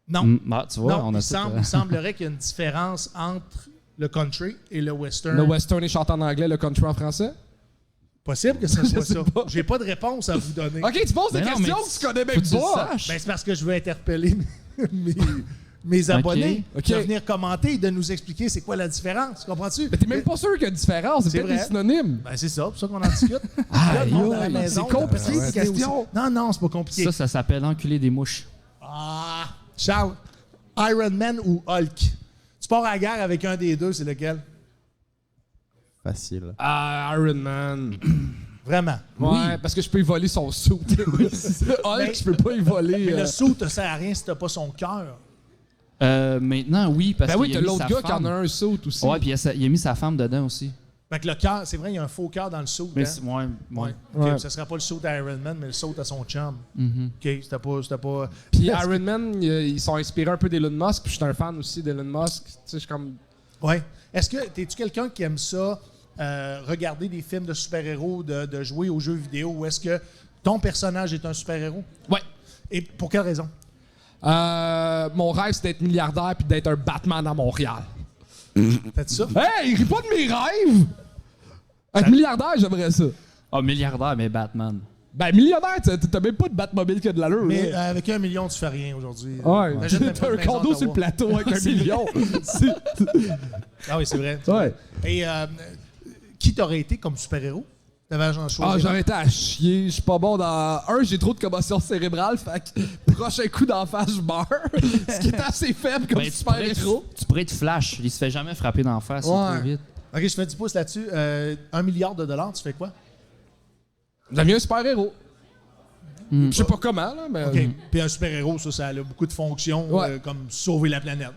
Non. Tu vois, Non, on a il, tout, il semblerait qu'il y a une différence entre le country et le western. Le western est chanté en anglais, le country en français. Possible que ce soit sais ça. pas. J'ai pas de réponse à vous donner. Ok, tu poses des Ben non, questions mais que tu connais même faut que tu le pas. saches. Ben, c'est parce que je veux interpeller mes abonnés Ok. de venir commenter et de nous expliquer c'est quoi la différence. Comprends-tu? Mais t'es même pas sûr qu'il y a une différence, c'est C'est peut-être des vrai. synonymes. Ben, c'est ça, pour ça qu'on en discute. Là, le monde à la aïe, maison, c'est compliqué, t'as pas ces idée questions. aussi. Non, c'est pas compliqué. Ça s'appelle enculer des mouches. Ah! Charles, Iron Man ou Hulk? Tu pars à la guerre avec un des deux, c'est lequel? Facile. Iron Man. Vraiment. Ouais, parce que je peux y voler son sou. Hulk, je peux pas y voler. Mais le saut te sert à rien si t'as pas son cœur. Maintenant, oui, parce Ben oui, qu'il a t'as mis l'autre sa gars qui en femme. a un saut aussi. Ouais, puis il a mis sa femme dedans aussi. Fait que le cœur, c'est vrai, il y a un faux cœur dans le saut. Mais hein? c'est- ouais. Ouais. Ouais. Ok, ça sera pas le saut d'Iron Man, mais le saut à son chum. Mhm. OK, c'était pas... Puis Iron Man, ils sont inspirés un peu d'Elon Musk, puis je suis un fan aussi d'Elon Musk. Tu sais, je suis comme. Ouais. Est-ce que t'es-tu quelqu'un qui aime ça, regarder des films de super-héros, de jouer aux jeux vidéo, ou est-ce que ton personnage est un super-héros? Ouais. Et pour quelle raison? Mon rêve, c'est d'être milliardaire puis d'être un Batman à Montréal. Fais-tu ça? Hey, ris pas de mes rêves! Être milliardaire, j'aimerais ça. Ah, milliardaire, mais Batman. Ben, millionnaire, t'as même pas de Batmobile qui a de l'allure. Mais là. avec 1 million, tu fais rien aujourd'hui. Ouais, T'achètes même pas t'as de un maison condo à sur le Ottawa. plateau avec 1 million. Ah oui, c'est vrai. Ouais. Et qui t'aurait été comme super-héros? T'avais un choix. Ah, j'aurais été à chier. Je suis pas bon dans. J'ai trop de commotion cérébrale. Fait que prochain coup d'en face, je meurs. Ce qui est assez faible comme Ben, super-héros. tu pourrais être Flash. Il se fait jamais frapper d'en face. Ouais. Il court vite. OK, je fais 10 pouces là-dessus. 1 milliard de dollars, tu fais quoi? J'aime bien un super-héros. Je sais pas comment, là, mais. OK. Puis un super-héros, ça a beaucoup de fonctions, Ouais. comme sauver la planète.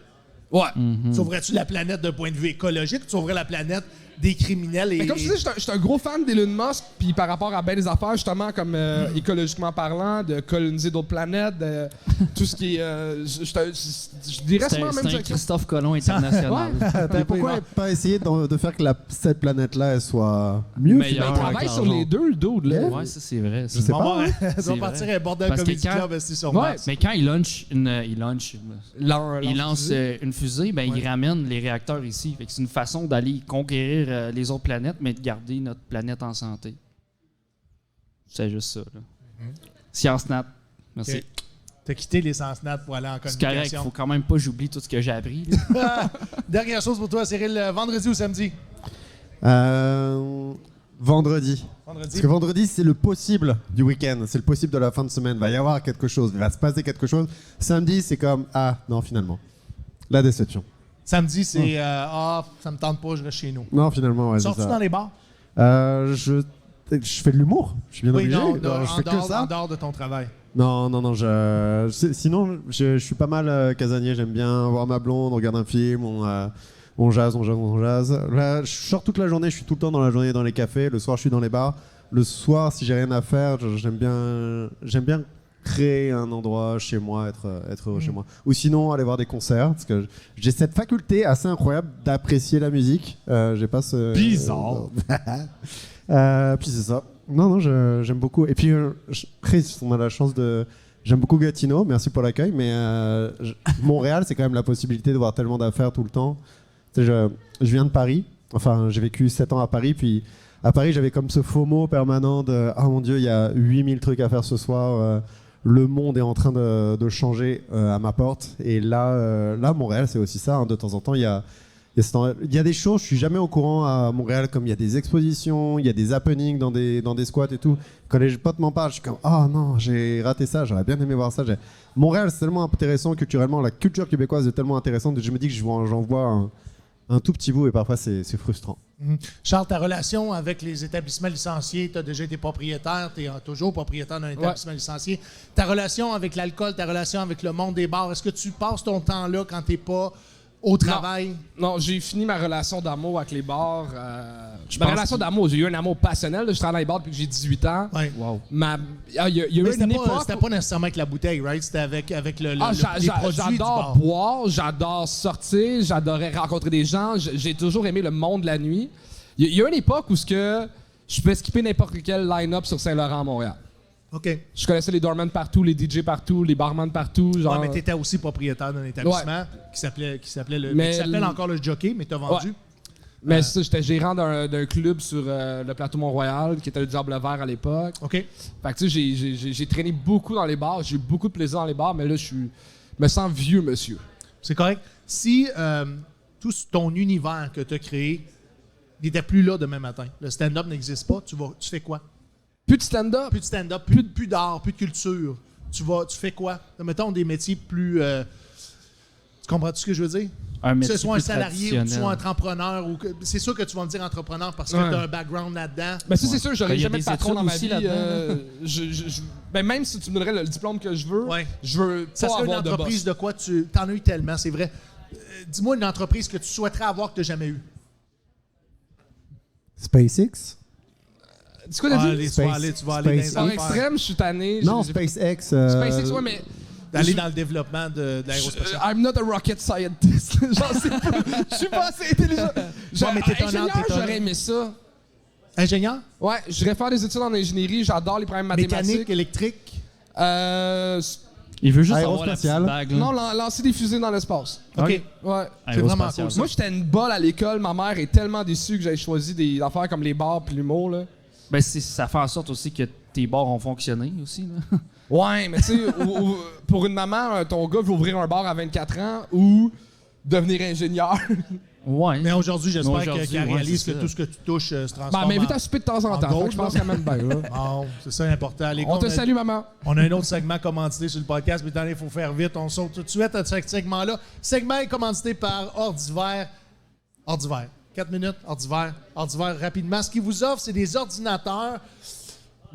Ouais. Sauverais-tu la planète d'un point de vue écologique ou tu sauverais la planète des criminels et... Mais comme je disais, je suis un gros fan d'Elon Musk, puis par rapport à bien des affaires, justement, comme écologiquement parlant, de coloniser d'autres planètes, de tout ce qui est. Je dirais C'est souvent un, même c'est un ça. Christophe Colomb international. Mais pourquoi pas essayer de faire que cette planète-là elle soit mieux Meilleure. Il finalement, travaille avec sur l'argent? les deux, le dude, là. Ouais, ça, c'est vrai. Je sais On pas. va, C'est on va partir vrai. à Bordel Parce que Comedy quand- Club assis sur Ouais, Mars. Mais quand il lance une fusée, ben, il ramène les réacteurs ici. Fait que c'est une façon d'aller conquérir les autres planètes, mais de garder notre planète en santé. C'est juste ça. Là. Science Nat. Merci. Ok. T'as quitté les Sens-Nat pour aller en C'est correct, communication. faut quand même pas que j'oublie tout ce que j'ai appris. là. Dernière chose pour toi, Cyril, vendredi ou samedi? Vendredi. Vendredi. Parce que vendredi, c'est le possible du week-end. C'est le possible de la fin de semaine. Il va y avoir quelque chose. Il va se passer quelque chose. Samedi, c'est comme ah non, finalement. La déception. Samedi, c'est ça me tente pas, je reste chez nous. Non, finalement, ouais. Sors-tu c'est ça. dans les bars? Je fais de l'humour. Je suis bien obligé. non, Je fais que ça. en dehors de ton travail. Non. Sinon, je suis pas mal casanier. J'aime bien voir ma blonde, regarder un film, on jase. Là, je sors toute la journée. Je suis tout le temps dans la journée dans les cafés. Le soir, je suis dans les bars. Le soir, si j'ai rien à faire, j'aime bien créer un endroit chez moi, être heureux chez moi. Ou sinon, aller voir des concerts. Parce que j'ai cette faculté assez incroyable d'apprécier la musique. J'ai pas ce... Bizarre. Puis c'est ça. Non, j'aime beaucoup. Et puis, Chris, on a la chance de... J'aime beaucoup Gatineau, merci pour l'accueil, mais Montréal, c'est quand même la possibilité de voir tellement d'affaires tout le temps. Tu sais, je viens de Paris, enfin, j'ai vécu 7 ans à Paris, puis à Paris, j'avais comme ce FOMO permanent de « Ah mon Dieu, il y a 8000 trucs à faire ce soir, le monde est en train de changer à ma porte. » Et là, Montréal, c'est aussi ça, hein, de temps en temps, il y a des choses, je suis jamais au courant à Montréal, comme il y a des expositions, il y a des happenings dans des squats et tout. Quand les potes m'en parlent, je suis comme « Ah non, j'ai raté ça, j'aurais bien aimé voir ça. » Montréal, c'est tellement intéressant culturellement, la culture québécoise est tellement intéressante que je me dis que j'en vois un tout petit bout et parfois c'est frustrant. Charles, ta relation avec les établissements licenciés, tu as déjà été propriétaire, tu es toujours propriétaire d'un établissement licencié. Ta relation avec l'alcool, ta relation avec le monde des bars, est-ce que tu passes ton temps là quand tu n'es pas au travail? Non, j'ai fini ma relation d'amour avec les bars. Ma relation d'amour, j'ai eu un amour passionnel. Là, je travaille dans les bars depuis que j'ai 18 ans. Ouais. Wow. Il y a eu Mais une époque... c'était pas nécessairement avec la bouteille, right? C'était avec le les produits du j'adore bar. boire, j'adore sortir, j'adorais rencontrer des gens. J'ai toujours aimé le monde de la nuit. Il y a une époque où je pouvais skipper n'importe quel line-up sur Saint-Laurent à Montréal. OK. Je connaissais les doormen partout, les DJ partout, les barman partout. Genre... Ouais, mais tu étais aussi propriétaire d'un établissement qui s'appelle encore le Jockey, mais tu as vendu. Ouais. Mais ça, j'étais gérant d'un club sur le plateau Mont-Royal, qui était le Diable Vert à l'époque. OK. Fait que tu sais, j'ai traîné beaucoup dans les bars, j'ai eu beaucoup de plaisir dans les bars, mais là, me sens vieux, monsieur. C'est correct. Si tout ton univers que tu as créé n'était plus là demain matin, le stand-up n'existe pas, tu fais quoi? Plus de stand-up. Plus de stand-up, plus d'art, plus de culture. Tu fais quoi? Mettons des métiers plus... tu comprends-tu ce que je veux dire? Un Que métier ce soit un plus salarié ou que tu traditionnel. sois entrepreneur. C'est sûr que tu vas me dire entrepreneur parce que tu as un background là-dedans. Ben ça, c'est sûr, j'aurais Il y a jamais de des patron dans ma études vie. aussi Ben même si tu me donnerais le diplôme que je veux, Ouais. je veux Ça pas serait une avoir de entreprise boss. de quoi tu... T'en as eu tellement, c'est vrai. Dis-moi une entreprise que tu souhaiterais avoir que tu n'as jamais eue. SpaceX? C'est quoi t'as dit? Tu vas aller dans les Space. Par affaires. extrême, je suis tanné. Non, j'ai- SpaceX. SpaceX, ouais, mais... D'aller dans le développement de l'aérospatiale. I'm not a rocket scientist. J'en sais pas. Je suis pas assez intelligent. mais t'es un Ingénieur, t'es un- j'aurais aimé ça. Ingénieur? Ouais, j'irais faire des études en ingénierie. J'adore les problèmes mathématiques. Mécanique, électrique? Il veut juste avoir la petite Aérospatiale. bague. là. Non, lancer des fusées dans l'espace. OK. Ok. Ouais. C'est vraiment Aérospatiale. cool, ça. Moi, j'étais une balle à l'école. Ma mère est tellement déçue que j'avais choisi des affaires comme les bars puis l'humour, là. Ben, ça fait en sorte aussi que tes bars ont fonctionné aussi. Là. Ouais, mais tu sais, pour une maman, ton gars veut ouvrir un bar à 24 ans ou devenir ingénieur. Ouais. Mais aujourd'hui, j'espère Aujourd'hui, qu'elle ouais, réalise c'est que ça. tout ce que tu touches se transforme Ben, m'invite en- à souper de temps en en temps. gold, Fait que je pense là. quand même bien, là. Bon, c'est ça l'important. Les gars, On te salue, maman. On a un autre segment commandité sur le podcast, mais attendez, il faut faire vite. On saute tout de suite à ce segment-là. Segment commandité par Ordiver. Ordiver. 4 minutes, Ordiver. Ordiver, rapidement. Ce qu'ils vous offrent, c'est des ordinateurs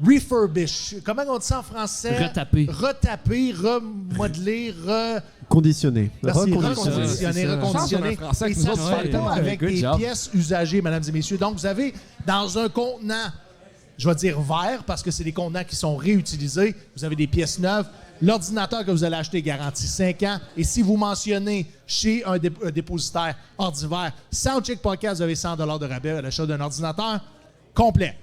refurbished. Comment on dit ça en français? Retapé. Retaper, remodeler, Conditionné. Merci, Reconditionné. reconditionné, c'est ça. reconditionné. Je pense qu'on a un français Et que ça nous se autres, fait ouais. pas avec Good des job. pièces usagées, mesdames et messieurs. Donc, vous avez dans un contenant, je vais dire vert, parce que c'est des contenants qui sont réutilisés. Vous avez des pièces neuves. L'ordinateur que vous allez acheter garantit 5 ans. Et si vous mentionnez chez un dépositaire Ordiver, Soundcheck Podcast, vous avez 100 $ de rabais à l'achat d'un ordinateur complet.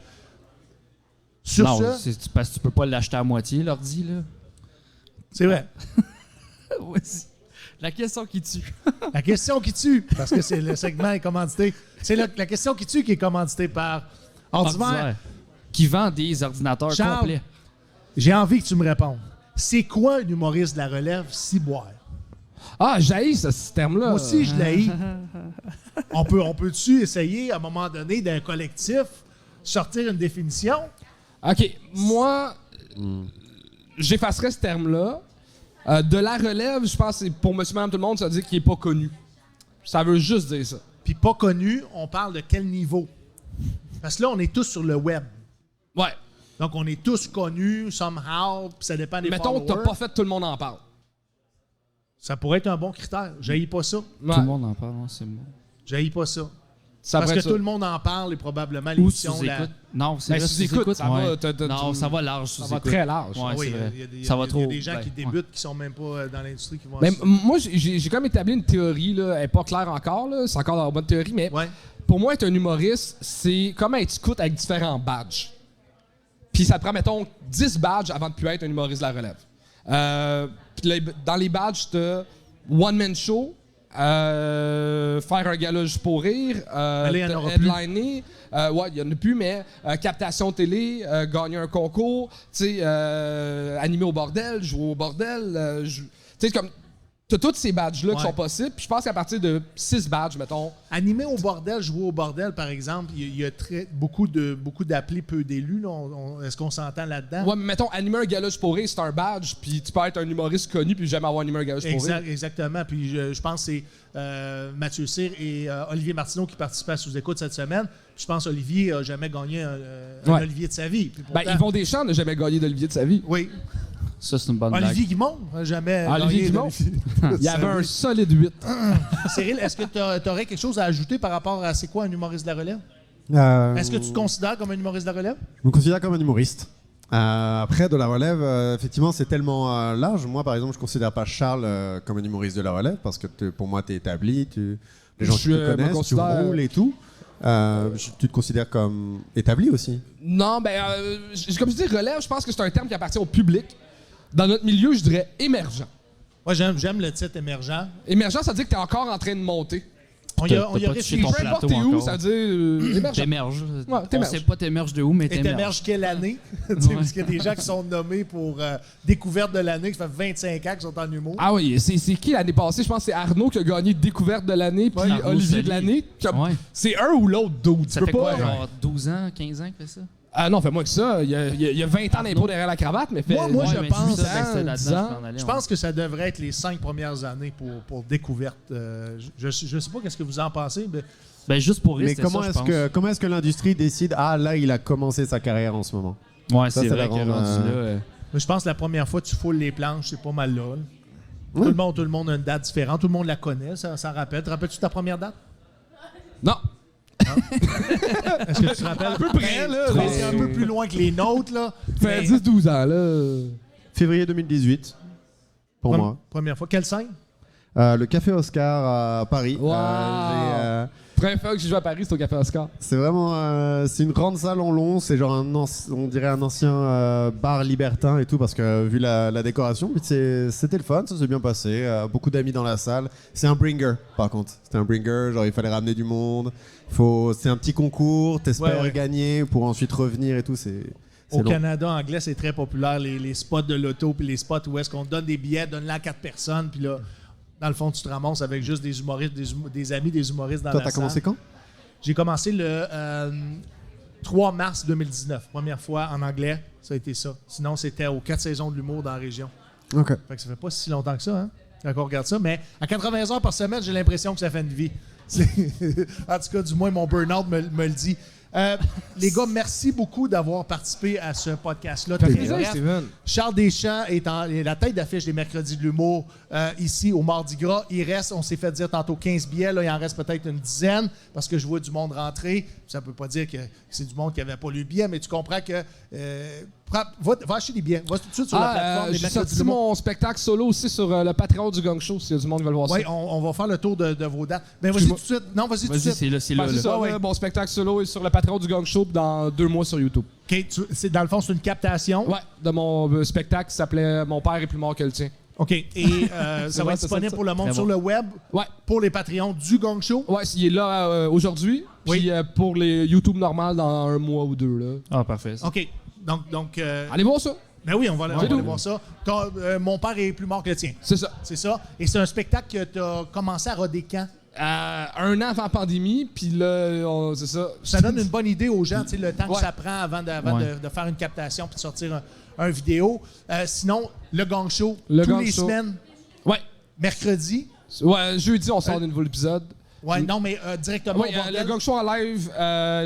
Sur Non, ce, c'est parce que tu peux pas l'acheter à moitié, l'ordi, là. c'est vrai. Vas-y. La question qui tue. La question qui tue, parce que c'est le segment est commandité. C'est la question qui tue qui est commandité par Ordiver. Ordiver. Qui vend des ordinateurs Charles. complets. J'ai envie que tu me répondes. C'est quoi un humoriste de la relève? Ciboire. Ah, j'haïs ce terme-là. Moi aussi, je l'haïs. On peut-tu essayer, à un moment donné, d'un collectif, sortir une définition? OK, moi, j'effacerais ce terme-là. De la relève, je pense que c'est pour monsieur, madame, tout le monde, ça veut dire qu'il n'est pas connu. Ça veut juste dire ça. Puis pas connu, on parle de quel niveau? Parce que là, on est tous sur le web. Ouais. Donc, on est tous connus, somehow, puis ça dépend des Mettons que t'as followers. pas fait Tout le monde en parle. Ça pourrait être un bon critère. J'haïs pas ça. Ouais. Tout le monde en parle, c'est bon. J'haïs pas ça. Ça Parce pourrait que être ça. tout le monde en parle et probablement Ou l'émission... sous-écoute. Non, c'est Ben, vrai, sous-écoute, ça va, Non, ça va large, Ça sous-écoute. va très large. Ouais, Oui, c'est vrai. il y a Ça va des trop. gens qui ouais. débutent qui sont même pas dans l'industrie qui vont... Mais moi, j'ai comme établi une théorie, là, elle n'est pas claire encore, là, c'est encore dans la bonne théorie, mais Ouais. pour moi, être un humoriste, c'est comme être scout avec différents badges. Puis ça te prend, mettons, 10 badges avant de plus être un humoriste de la relève. Puis dans les badges, t'as one-man show, faire un gala juste pour rire, là, il y en aura plus. headliner, ouais, il y en a plus, mais captation télé, gagner un concours, tu sais, animer au bordel, jouer au bordel, tu sais, comme... T'as tous ces badges-là qui Ouais. sont possibles. Puis je pense qu'à partir de 6 badges, mettons. Animer au bordel, jouer au bordel, par exemple, il y a beaucoup d'appelés, peu d'élus. Là. Est-ce qu'on s'entend là-dedans? Ouais, mais mettons, animer un gala juste pour rire, c'est un badge. Puis tu peux être un humoriste connu puis jamais avoir animé un gala juste pour rire. Exactement. Puis je pense que c'est Mathieu Cyr et Olivier Martineau qui participaient à Sous-Écoute cette semaine. Puis je pense qu'Olivier n'a jamais gagné un Ouais. Olivier de sa vie. Puis pourtant- Yvon Deschamps n'a jamais gagné d'Olivier de sa vie. Oui. Ça, c'est une bonne Olivier Guimond n'a jamais Olivier gagné Guimond? d'Olivier. Il y avait un solide 8. Cyril, est-ce que tu aurais quelque chose à ajouter par rapport à c'est quoi un humoriste de la relève? Est-ce que tu te considères comme un humoriste de la relève? Je me considère comme un humoriste. Après, de la relève, effectivement, c'est tellement large. Moi, par exemple, je ne considère pas Charles comme un humoriste de la relève parce que pour moi, tu es établi, les gens qui te me connaissent, considère- tu roules et tout. Tu te considères comme établi aussi? Non, comme je dis, relève, je pense que c'est un terme qui appartient au public. Dans notre milieu, je dirais émergent. Moi, j'aime le titre émergent. Émergent, ça veut dire que tu es encore en train de monter. On y T'as a pas réfléchi. touché ton Peu importe plateau t'es où, encore. ça veut dire émergent. T'émerges. Ouais, On t'émerges. sait pas t'émerges de où, mais Et t'émerges. t'émerges quelle année? Tu sais, parce qu'il y a des gens qui sont nommés pour découverte de l'année, qui fait 25 ans qu'ils sont en humour. Ah oui, c'est qui l'année passée? Je pense que c'est Arnaud qui a gagné Découverte de l'année, puis Arnaud Olivier Soli. de l'année. Comme- Ouais. C'est un ou l'autre, dude. Ça Tu fait peux quoi, pas- genre 12 ans, 15 ans que fait ça? Ah non, fait moins que ça. Il y a 20 ans d'impôt derrière la cravate, mais fait. Moi, je mais pense- c'est ça, ben, c'est 10 là-dedans, ans. je peux en aller, Je ouais. pense que ça devrait être les 5 premières années pour découverte. Je sais pas qu'est-ce que vous en pensez, mais Ben, juste pour rire, Mais c'était comment ça, je est-ce pense. que l'industrie décide, ah là, il a commencé sa carrière en ce moment? Ouais, Ça, c'est c'est vrai la que rendu grande, là... je pense que la première fois que tu foules les planches, c'est pas mal là. Tout le monde a une date différente, tout le monde la connaît, ça rappelle. Te rappelles-tu ta première date? Non. Est-ce que tu te rappelles? À peu près, là. Mais c'est un peu plus loin que les nôtres, là. Fait Mais- 10-12 ans, là. Février 2018, pour moi. Première fois. Quelle scène? Le Café Oscar à Paris. Wow. Première fois que j'ai joué à Paris, c'est au Café Oscar. C'est vraiment, c'est une grande salle en long, c'est genre on dirait un ancien bar libertin et tout parce que vu la décoration, mais c'était le fun, ça s'est bien passé, beaucoup d'amis dans la salle. C'est un bringer par contre, c'était un bringer, genre il fallait ramener du monde, c'est un petit concours, t'espères Ouais. gagner pour ensuite revenir et tout, c'est Au long. Canada anglais, c'est très populaire, les spots de l'auto, puis les spots où est-ce qu'on donne des billets, donne-la à 4 personnes, puis là, dans le fond, tu te ramasses avec juste des humoristes, des amis des humoristes dans Toi, la t'as salle. commencé quand? J'ai commencé le 3 mars 2019. Première fois en anglais, ça a été ça. Sinon, c'était aux 4 saisons de l'humour dans la région. Ok. Fait que ça fait pas si longtemps que ça, hein? Quand on regarde ça. Mais à 80 heures par semaine, j'ai l'impression que ça fait une vie. En tout cas, du moins, mon burn-out me le dit. Les gars, merci beaucoup d'avoir participé à ce podcast-là. Très bref. Steven. Charles Deschamps est la tête d'affiche des Mercredis de l'humour ici au Mardi Gras. Il reste, on s'est fait dire tantôt 15 billets, là, il en reste peut-être une dizaine parce que je vois du monde rentrer. Ça ne veut pas dire que c'est du monde qui n'avait pas lu le billet, mais tu comprends que va acheter des billets. Va tout de suite sur la plateforme des J'ai Mercredis de sorti l'humour. mon spectacle solo aussi sur le Patreon du Gang Show, s'il y a du monde qui veut le voir Oui, ça. on va faire le tour de vos dates. Ben vas-y tout de suite. Non, vas-y tout de Vas-y, suite. c'est là, c'est Ben, là. c'est là. ça, Ouais. là, mon spectacle solo est sur le Patreon du Gang Show dans 2 mois sur YouTube. OK, c'est dans le fond, c'est une captation. Ouais, de mon spectacle qui s'appelait Mon père est plus mort que le tien. OK. Et ça va vrai, être c'est disponible ça. pour le monde Très sur bon. le web, Ouais. pour les Patreons du Gong Show. Ouais, il est là aujourd'hui. Oui. Puis pour les YouTube normales dans 1 mois ou 2. Là. Ah, parfait. ça. OK. Donc Allez voir ça. Ben oui, on va aller voir ça. Mon père est plus mort que le tien. C'est ça. C'est ça. Et c'est un spectacle que tu as commencé à roder quand? 1 an avant la pandémie, puis là, c'est ça. Ça donne une bonne idée aux gens, tu sais, le temps que ça prend avant de faire une captation puis de sortir un vidéo. Sinon, le Gang Show, tous les semaines, Ouais. mercredi. Ouais, jeudi, on sort un nouveau épisode. Ouais, non, mais directement Oui, le Gang Show en live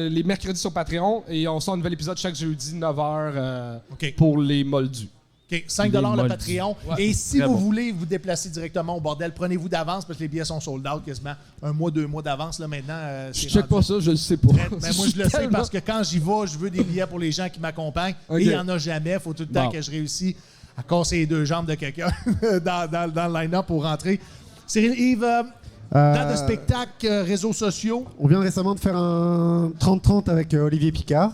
les mercredis sur Patreon et on sort un nouvel épisode chaque jeudi 9h pour les moldus. OK, 5 $ le Patreon. Ouais. Et si vous voulez vous déplacer directement au bordel, prenez-vous d'avance parce que les billets sont sold out quasiment 1 mois, 2 mois d'avance. Là, maintenant, Je check pas ça, je le sais pas. Ben, moi, je le sais parce que quand j'y vais, je veux des billets pour les gens qui m'accompagnent. OK. Et il n'y en a jamais. Il faut tout le temps que je réussisse à casser les 2 jambes de quelqu'un dans le line-up pour rentrer. Cyril, Yves, date de spectacle, réseaux sociaux. On vient récemment de faire un 30-30 avec Olivier Picard,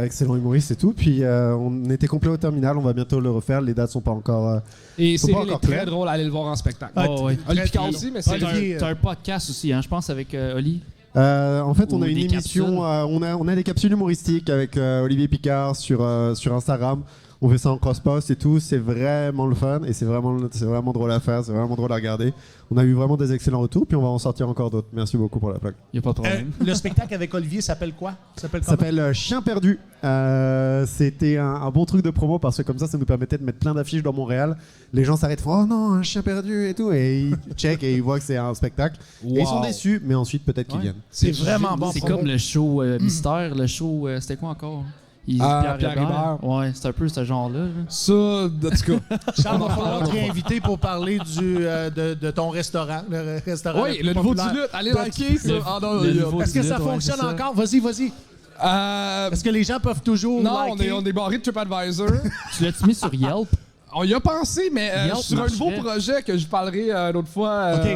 excellent humoriste et tout. Puis on était complet au terminal, on va bientôt le refaire. Les dates sont pas encore. Et sont pas Cyril est encore très claires. drôle à aller le voir en spectacle. Ouais. Olivier Picard aussi, mais c'est. T'as un podcast aussi, hein, je pense, avec Oli. En fait, on Ou a une des émission, on a des capsules humoristiques avec Olivier Picard sur Instagram. On fait ça en cross-post et tout, c'est vraiment le fun et c'est vraiment drôle à faire, c'est vraiment drôle à regarder. On a eu vraiment des excellents retours, puis on va en sortir encore d'autres. Merci beaucoup pour la plug. Il n'y a pas de problème. Le spectacle avec Olivier s'appelle quoi? Ça s'appelle Chien perdu. C'était un bon truc de promo parce que comme ça nous permettait de mettre plein d'affiches dans Montréal. Les gens s'arrêtent, oh non, un chien perdu et tout, et ils checkent et ils voient que c'est un spectacle. Wow. Et ils sont déçus, mais ensuite peut-être qu'ils viennent. C'est vraiment bon. C'est comme le show Mystère, le show, c'était quoi encore? Pierre Hébert. Ouais, c'est un peu ce genre-là. Là. Ça, en tout cas. Charles, va falloir te réinviter pour parler de ton restaurant. Le restaurant Oui, plus le nouveau populaire. Duluth. Allez liker ça. Est-ce que ça Duluth, ouais, fonctionne c'est ça. encore? Vas-y. Est-ce que les gens peuvent toujours Non, liker? on est barré de TripAdvisor. Tu l'as-tu mis sur Yelp? On y a pensé, mais Yelp sur un nouveau marcherait. projet que je parlerai une autre fois. Ok.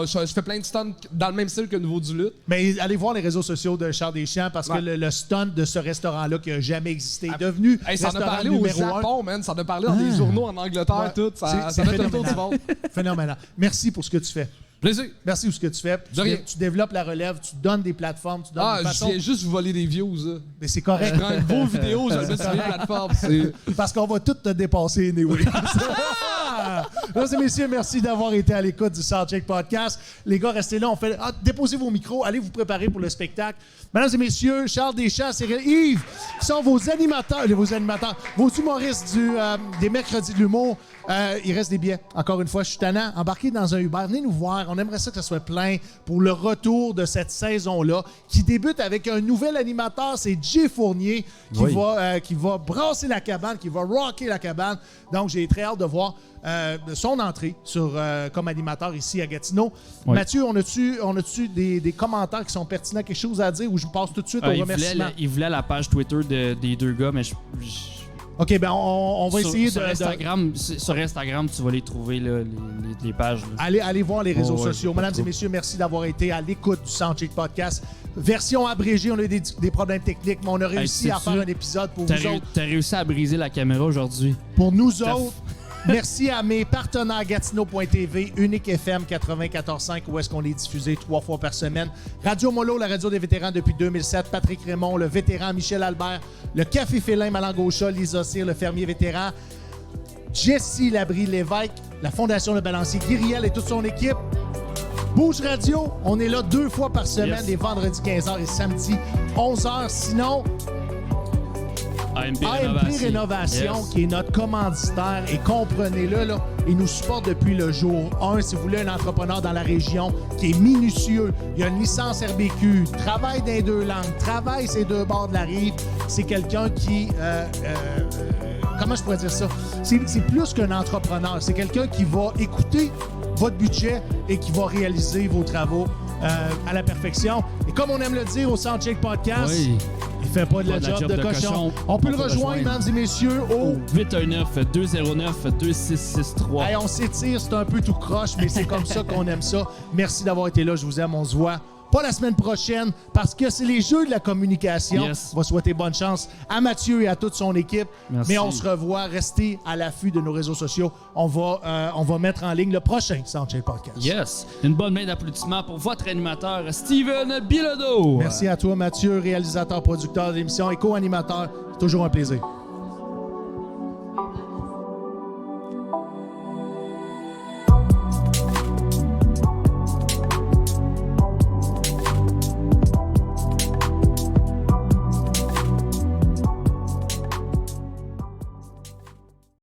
Je fais plein de stunts dans le même style que le nouveau Duluth. Mais allez voir les réseaux sociaux de Charles Deschamps parce que le stunt de ce restaurant-là qui n'a jamais existé est devenu Hey, ça en a restaurant parlé au numéro 1. Japon, man. Ça en a parlé dans des journaux en Angleterre, Ouais. tout. Ça C'est a fait le tour du monde. Phénoménal. Merci pour ce que tu fais. Plaisir. Merci pour ce que tu fais. De rien. Tu développes la relève, tu donnes des plateformes, tu donnes des Je façons. viens juste vous voler des views, là. Mais c'est correct. Je prends une beau vidéo, je le mets sur les plateformes. Parce qu'on va tout te dépasser, anyway. Mesdames et messieurs, merci d'avoir été à l'écoute du Soundcheck Podcast. Les gars, restez là. Déposez vos micros. Allez vous préparer pour le spectacle. Mesdames et messieurs, Charles Deschamps, Cyril, Yves, qui sont vos animateurs, vos humoristes des mercredis de l'humour. Il reste des billets. Encore une fois, je suis tannant. Embarquez dans un Uber. Venez nous voir. On aimerait ça que ça soit plein pour le retour de cette saison-là qui débute avec un nouvel animateur. C'est Jay Fournier qui va brasser la cabane, qui va rocker la cabane. Donc, j'ai très hâte de voir son entrée comme animateur ici à Gatineau. Oui. Mathieu, on a-tu des commentaires qui sont pertinents, quelque chose à dire ou je passe tout de suite au remerciement? Il voulait la page Twitter des deux gars, mais OK, ben on va essayer sur Instagram, tu vas les trouver, là, les pages. Là. Allez voir les réseaux sociaux. pas Mesdames et trop. messieurs, merci d'avoir été à l'écoute du Soundcheck Podcast. Version abrégée, on a eu des problèmes techniques, mais on a réussi à sais-tu, faire un épisode pour vous autres. T'as réussi à briser la caméra aujourd'hui. Pour nous autres, merci à mes partenaires Gatineau.tv, Unique FM 94.5, où est-ce qu'on est diffusé 3 fois par semaine. Radio Molo, la radio des vétérans depuis 2007. Patrick Raymond, le vétéran Michel Albert. Le Café Félin Malangaucha, Lisa Cyr, le fermier vétéran. Jessie Labrie-Lévesque, la Fondation Le Balancier, Guiriel et toute son équipe. Bouge Radio, on est là 2 fois par semaine, Yes. les vendredis 15h et samedi 11h. Sinon, AMP Rénovation, Yes. qui est notre commanditaire, et comprenez-le, là, il nous supporte depuis le jour 1. Si vous voulez un entrepreneur dans la région qui est minutieux, il a une licence RBQ, travaille dans les 2 langues, travaille ces 2 bords de la rive, c'est quelqu'un qui... comment je pourrais dire ça? C'est plus qu'un entrepreneur. C'est quelqu'un qui va écouter votre budget et qui va réaliser vos travaux à la perfection. Et comme on aime le dire au Soundcheck Podcast, Oui. il fait pas de la job de cochon. On peut le rejoindre, mesdames et messieurs, au... 819-209-2663. Hey, on s'étire, c'est un peu tout croche, mais c'est comme ça qu'on aime ça. Merci d'avoir été là, je vous aime, on se voit pas la semaine prochaine, parce que c'est les jeux de la communication. Yes. On va souhaiter bonne chance à Mathieu et à toute son équipe. Merci. Mais on se revoit, restez à l'affût de nos réseaux sociaux. On va mettre en ligne le prochain Soundcheck Podcast. Yes. Une bonne main d'applaudissements pour votre animateur, Steven Bilodeau. Merci à toi, Mathieu, réalisateur, producteur de l'émission et co-animateur. C'est toujours un plaisir.